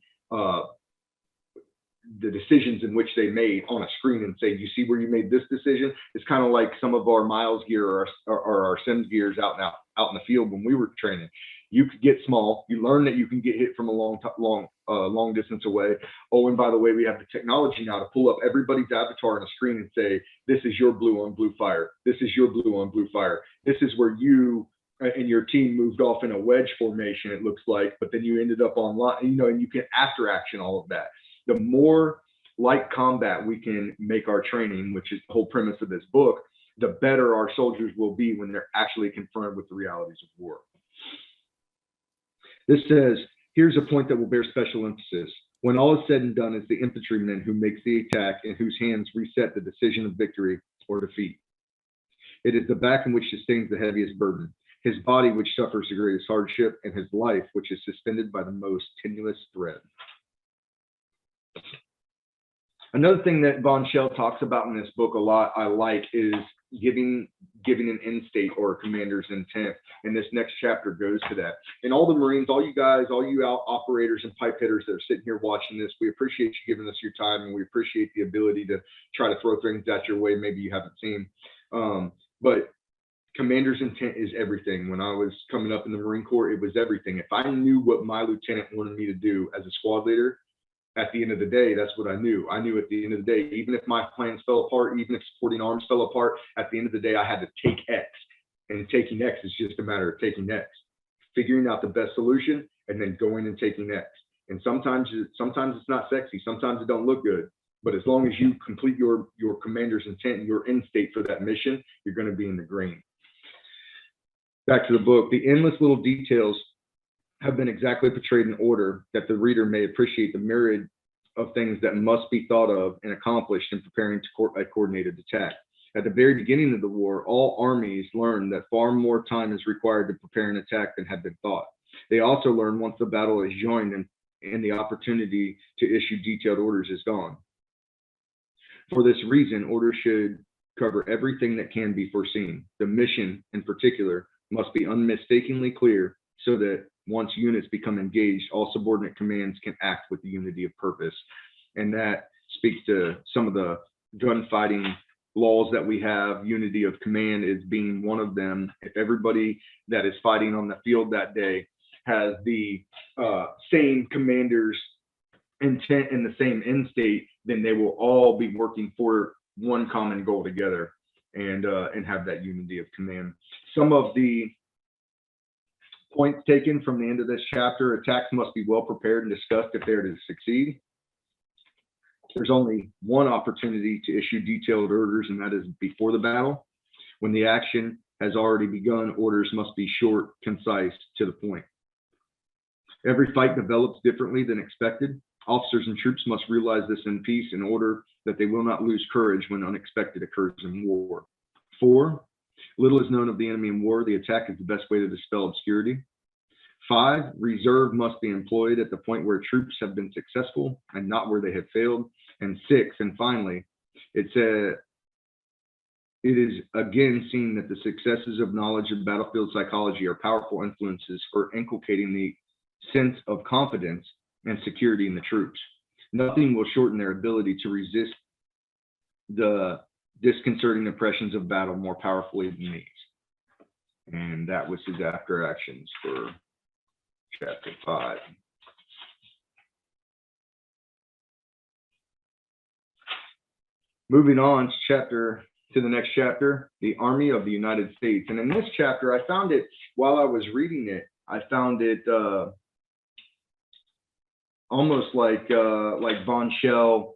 the decisions in which they made on a screen and say, you see where you made this decision? It's kind of like some of our Miles gear or our Sims gears out in the field when we were training. You could get small. You learn that you can get hit from a long distance away. Oh, and by the way, we have the technology now to pull up everybody's avatar on a screen and say, this is your blue on blue fire. This is your blue on blue fire. This is where you and your team moved off in a wedge formation, it looks like, but then you ended up online, and you can after action all of that. The more like combat we can make our training, which is the whole premise of this book, the better our soldiers will be when they're actually confronted with the realities of war. This says, here's a point that will bear special emphasis. When all is said and done, it's the infantryman who makes the attack and whose hands reset the decision of victory or defeat. It is the back in which sustains the heaviest burden, his body which suffers the greatest hardship, and his life which is suspended by the most tenuous thread. Another thing that Von Schell talks about in this book a lot, I like, is giving an end state or a commander's intent. And this next chapter goes to that. And all the Marines, all you guys, all you operators and pipe hitters that are sitting here watching this, we appreciate you giving us your time, and we appreciate the ability to try to throw things at your way maybe you haven't seen. But commander's intent is everything. When I was coming up in the Marine Corps, it was everything. If I knew what my lieutenant wanted me to do as a squad leader, at the end of the day, that's what I knew. I knew at the end of the day, even if my plans fell apart, even if supporting arms fell apart, at the end of the day, I had to take X. And taking X is just a matter of taking X, figuring out the best solution, and then going and taking X. And sometimes it's not sexy. Sometimes it don't look good. But as long as you complete your commander's intent and your end state for that mission, you're going to be in the green. Back to the book. The endless little details have been exactly portrayed in order that the reader may appreciate the myriad of things that must be thought of and accomplished in preparing a coordinated attack. At the very beginning of the war, all armies learned that far more time is required to prepare an attack than had been thought. They also learned once the battle is joined and the opportunity to issue detailed orders is gone. For this reason, orders should cover everything that can be foreseen. The mission, in particular, must be unmistakably clear so that once units become engaged, all subordinate commands can act with the unity of purpose. And that speaks to some of the gunfighting laws that we have. Unity of command is being one of them. If everybody that is fighting on the field that day has the same commander's intent and the same end state, then they will all be working for one common goal together and have that unity of command. Some of the points taken from the end of this chapter: attacks must be well prepared and discussed if they are to succeed. There's only one opportunity to issue detailed orders, and that is before the battle. When the action has already begun, orders must be short, concise, to the point. Every fight develops differently than expected. Officers and troops must realize this in peace in order that they will not lose courage when unexpected occurs in war. 4, little is known of the enemy in war. The attack is the best way to dispel obscurity. 5, reserve must be employed at the point where troops have been successful and not where they have failed. And 6, and finally, it is again seen that the successes of knowledge of battlefield psychology are powerful influences for inculcating the sense of confidence and security in the troops. Nothing will shorten their ability to resist the disconcerting impressions of battle more powerfully than these. And that was his after actions for chapter 5. Moving on to the next chapter, the Army of the United States. And in this chapter, I found it, while I was reading it, I found it almost like Von Schell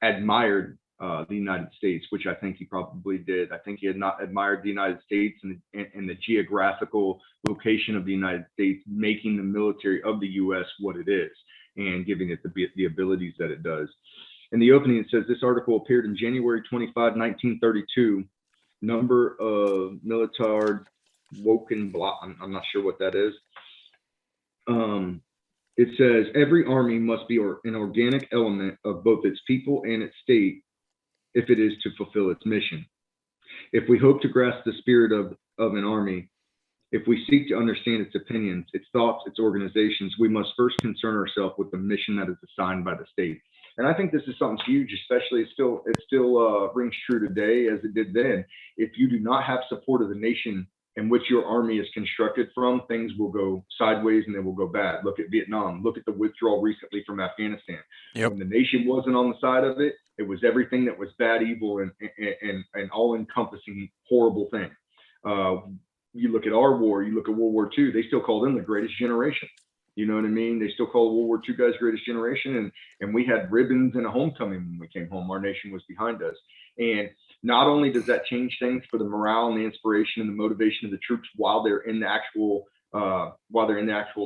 admired the United States, which I think he probably did. I think he had not admired the United States and the geographical location of the United States, making the military of the U.S. what it is and giving it the abilities that it does. In the opening, it says, this article appeared in January 25, 1932. Number of Militard Wochenblatt. I'm not sure what that is. It says, every army must be an organic element of both its people and its state if it is to fulfill its mission. If we hope to grasp the spirit of an army, if we seek to understand its opinions, its thoughts, its organizations, we must first concern ourselves with the mission that is assigned by the state. And I think this is something huge, especially it still rings true today as it did then. If you do not have support of the nation in which your army is constructed from, things will go sideways and they will go bad. Look at Vietnam. Look at the withdrawal recently from Afghanistan. Yep. When the nation wasn't on the side of it, it was everything that was bad, evil, and all-encompassing horrible thing. You look at our war, you look at World War II, they still call them the greatest generation. You know what I mean? They still call World War II guys greatest generation. And we had ribbons and a homecoming when we came home. Our nation was behind us. And not only does that change things for the morale and the inspiration and the motivation of the troops while they're in the actual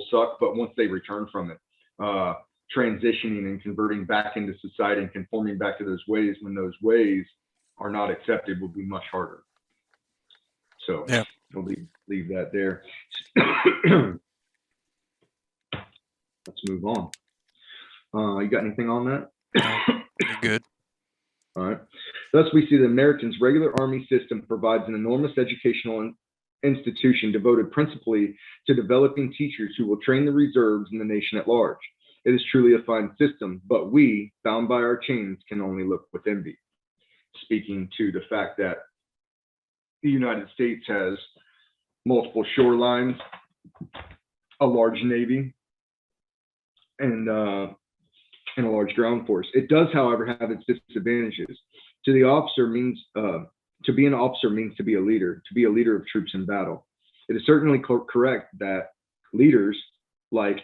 suck, but once they return from it, transitioning and converting back into society and conforming back to those ways when those ways are not accepted will be much harder. So yeah, we'll leave that there. Let's move on. You got anything on that? You're good. All right. Thus, we see the Americans' regular Army system provides an enormous educational institution devoted principally to developing teachers who will train the reserves and the nation at large. It is truly a fine system, but we, bound by our chains, can only look with envy. Speaking to the fact that the United States has multiple shorelines, a large navy, and a large ground force. It does, however, have its disadvantages. To be an officer means to be a leader, to be a leader of troops in battle. It is certainly correct that leaders, like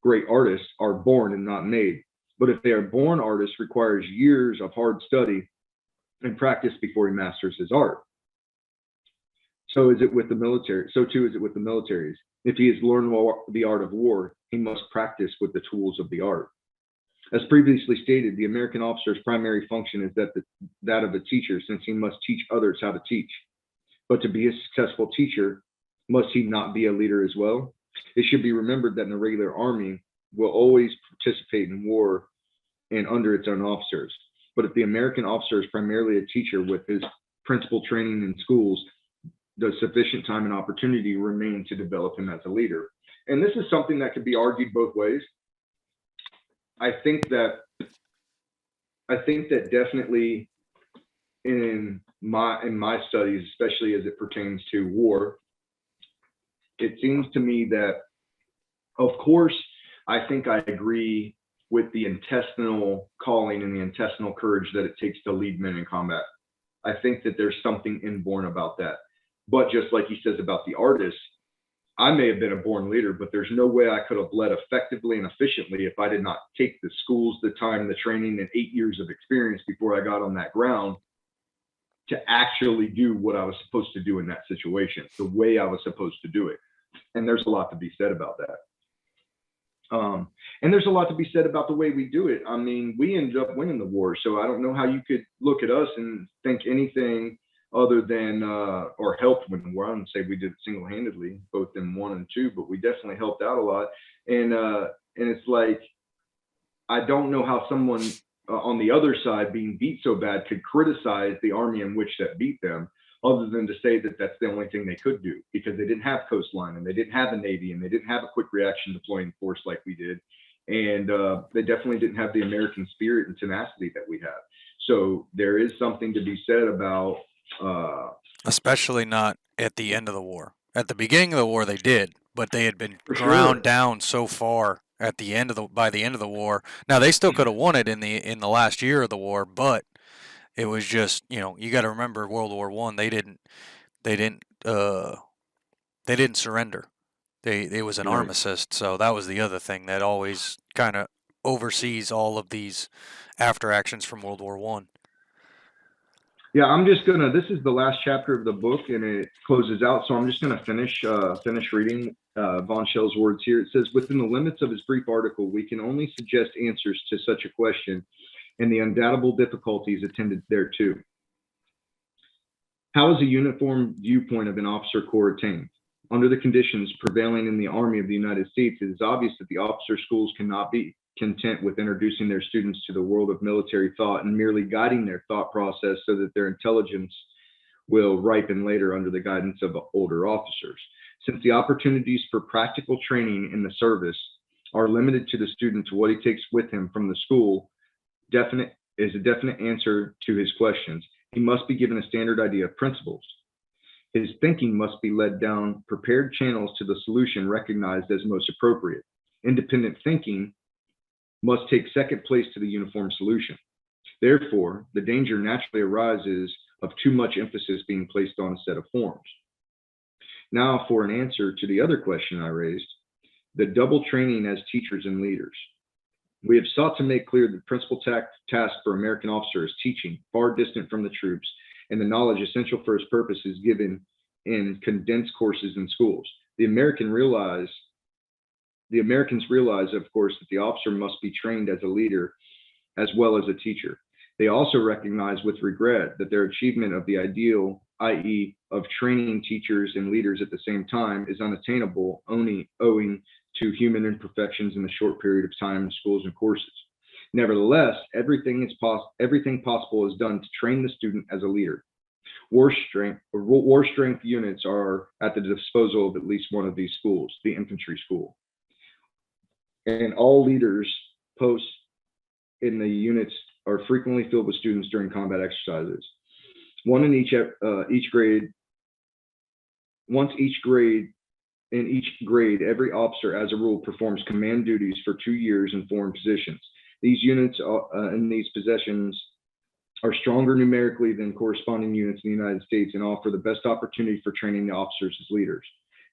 great artists, are born and not made. But if they are born artists, requires years of hard study and practice before he masters his art. So is it with the military. So too is it with the militaries. If he has learned the art of war, he must practice with the tools of the art. As previously stated, the American officer's primary function is that of a teacher, since he must teach others how to teach. But to be a successful teacher, must he not be a leader as well? It should be remembered that in the regular army will always participate in war and under its own officers. But if the American officer is primarily a teacher with his principal training in schools, does sufficient time and opportunity remain to develop him as a leader? And this is something that could be argued both ways. I think that definitely in my studies, especially as it pertains to war, it seems to me that, of course, I think I agree with the intestinal calling and the intestinal courage that it takes to lead men in combat. I think that there's something inborn about that. But just like he says about the artist, I may have been a born leader, but there's no way I could have led effectively and efficiently if I did not take the schools, the time, the training, and 8 years of experience before I got on that ground to actually do what I was supposed to do in that situation, the way I was supposed to do it. And there's a lot to be said about that. And there's a lot to be said about the way we do it. I mean, we ended up winning the war, so I don't know how you could look at us and think anything other than or helped win the war. I wouldn't say we did it single-handedly, both in 1 and 2, but we definitely helped out a lot. And it's like, I don't know how someone on the other side being beat so bad could criticize the army in which that beat them, other than to say that that's the only thing they could do, because they didn't have coastline and they didn't have a navy and they didn't have a quick reaction deploying force like we did. And they definitely didn't have the American spirit and tenacity that we have. So there is something to be said about especially not at the end of the war. At the beginning of the war, they did, but they had been For ground sure. down so far at the end of the by the end of the war. Now they still could have won it in the last year of the war, but it was just, you got to remember World War One. They didn't surrender. It was an Right. armistice, so that was the other thing that always kind of oversees all of these after actions from World War One. Yeah, I'm just gonna. This is the last chapter of the book, and it closes out. So I'm just gonna finish reading Von Schell's words here. It says, within the limits of his brief article, we can only suggest answers to such a question, and the undoubtable difficulties attendant thereto. How is a uniform viewpoint of an officer corps attained? Under the conditions prevailing in the Army of the United States, it is obvious that the officer schools cannot be content with introducing their students to the world of military thought and merely guiding their thought process so that their intelligence will ripen later under the guidance of older officers. Since the opportunities for practical training in the service are limited to the student to what he takes with him from the school, is a definite answer to his questions. He must be given a standard idea of principles. His thinking must be led down prepared channels to the solution recognized as most appropriate. Independent thinking must take second place to the uniform solution. Therefore, the danger naturally arises of too much emphasis being placed on a set of forms. Now, for an answer to the other question I raised, the double training as teachers and leaders. We have sought to make clear the principal task for American officers is teaching, far distant from the troops, and the knowledge essential for his purpose is given in condensed courses in schools. The Americans realize, of course, that the officer must be trained as a leader as well as a teacher. They also recognize with regret that their achievement of the ideal, i.e., of training teachers and leaders at the same time, is unattainable only owing to human imperfections in the short period of time in schools and courses. Nevertheless, everything possible is done to train the student as a leader. War strength units are at the disposal of at least one of these schools, the infantry school. And all leaders posts in the units are frequently filled with students during combat exercises. Once each grade, in each grade, every officer, as a rule, performs command duties for 2 years in foreign positions. These units in these positions are stronger numerically than corresponding units in the United States and offer the best opportunity for training the officers as leaders.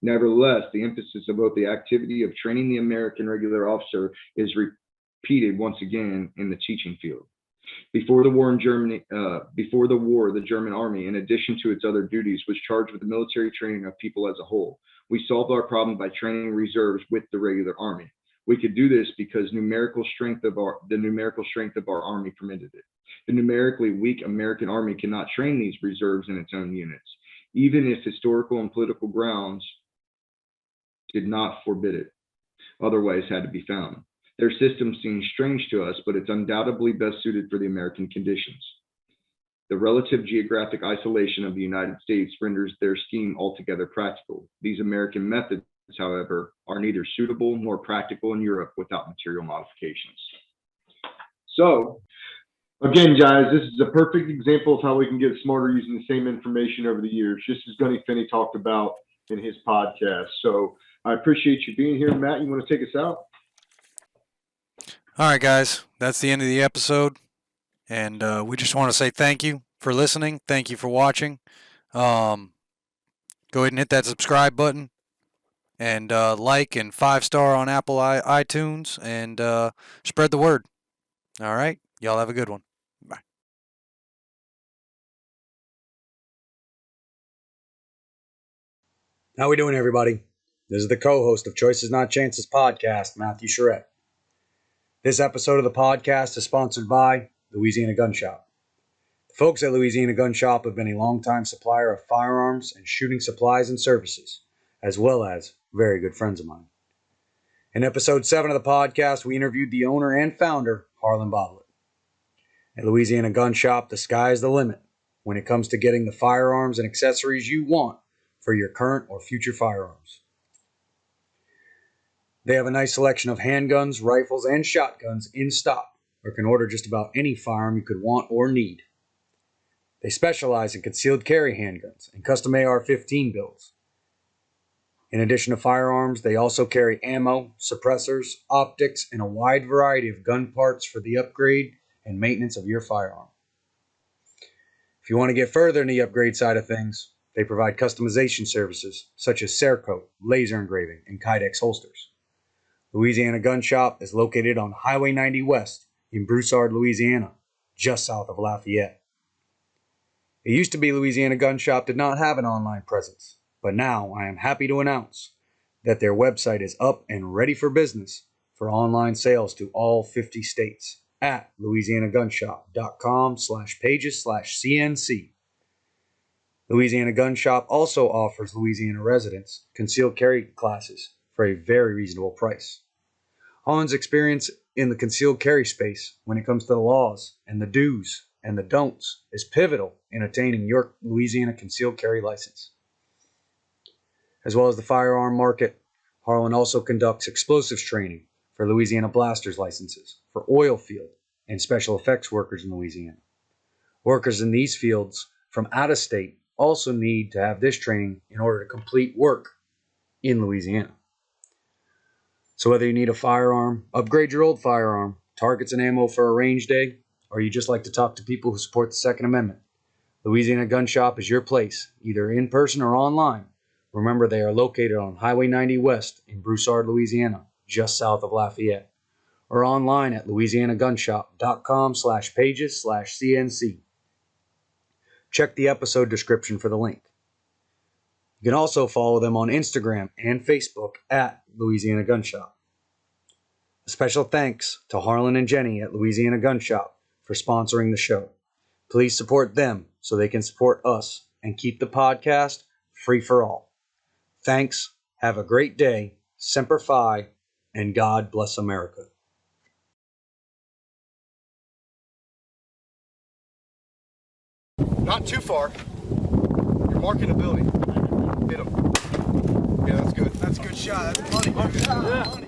Nevertheless, the emphasis of both the activity of training the American regular officer is repeated once again in the teaching field. Before the war, the German army, in addition to its other duties, was charged with the military training of people as a whole. We solved our problem by training reserves with the regular army. We could do this because the numerical strength of our army permitted it. The numerically weak American army cannot train these reserves in its own units, even if historical and political grounds did not forbid it. Otherwise had to be found. Their system seems strange to us, but it's undoubtedly best suited for the American conditions. The relative geographic isolation of the United States renders their scheme altogether practical. These American methods, however, are neither suitable nor practical in Europe without material modifications. So, again, guys, this is a perfect example of how we can get smarter using the same information over the years, just as Gunny Finney talked about in his podcast. So I appreciate you being here. Matt, you want to take us out? All right, guys, that's the end of the episode. And we just want to say thank you for listening. Thank you for watching. Go ahead and hit that subscribe button. And like and 5-star on Apple iTunes. And spread the word. All right? Y'all have a good one. Bye. How we doing, everybody? This is the co-host of Choices Not Chances podcast, Matthew Charette. This episode of the podcast is sponsored by Louisiana Gun Shop. The folks at Louisiana Gun Shop have been a longtime supplier of firearms and shooting supplies and services, as well as very good friends of mine. In episode 7 of the podcast, we interviewed the owner and founder, Harlan Boblet. At Louisiana Gun Shop, the sky is the limit when it comes to getting the firearms and accessories you want for your current or future firearms. They have a nice selection of handguns, rifles, and shotguns in stock, or can order just about any firearm you could want or need. They specialize in concealed carry handguns and custom AR-15 builds. In addition to firearms, they also carry ammo, suppressors, optics, and a wide variety of gun parts for the upgrade and maintenance of your firearm. If you want to get further in the upgrade side of things, they provide customization services such as Cerakote, laser engraving, and Kydex holsters. Louisiana Gun Shop is located on Highway 90 West in Broussard, Louisiana, just south of Lafayette. It used to be Louisiana Gun Shop did not have an online presence, but now I am happy to announce that their website is up and ready for business for online sales to all 50 states at louisianagunshop.com/pages/CNC. Louisiana Gun Shop also offers Louisiana residents concealed carry classes for a very reasonable price. Harlan's experience in the concealed carry space when it comes to the laws and the do's and the don'ts is pivotal in attaining your Louisiana concealed carry license. As well as the firearm market, Harlan also conducts explosives training for Louisiana blasters licenses for oil field and special effects workers in Louisiana. Workers in these fields from out of state also need to have this training in order to complete work in Louisiana. So whether you need a firearm, upgrade your old firearm, targets and ammo for a range day, or you just like to talk to people who support the Second Amendment, Louisiana Gun Shop is your place, either in person or online. Remember, they are located on Highway 90 West in Broussard, Louisiana, just south of Lafayette, or online at louisianagunshop.com/pages/CNC. Check the episode description for the link. You can also follow them on Instagram and Facebook at Louisiana Gun Shop. A special thanks to Harlan and Jenny at Louisiana Gun Shop for sponsoring the show. Please support them so they can support us and keep the podcast free for all. Thanks, have a great day, Semper Fi, and God bless America. Not too far. You're marking the building. Hit him. Yeah, that's good. That's a good shot. That's money. Yeah. Money.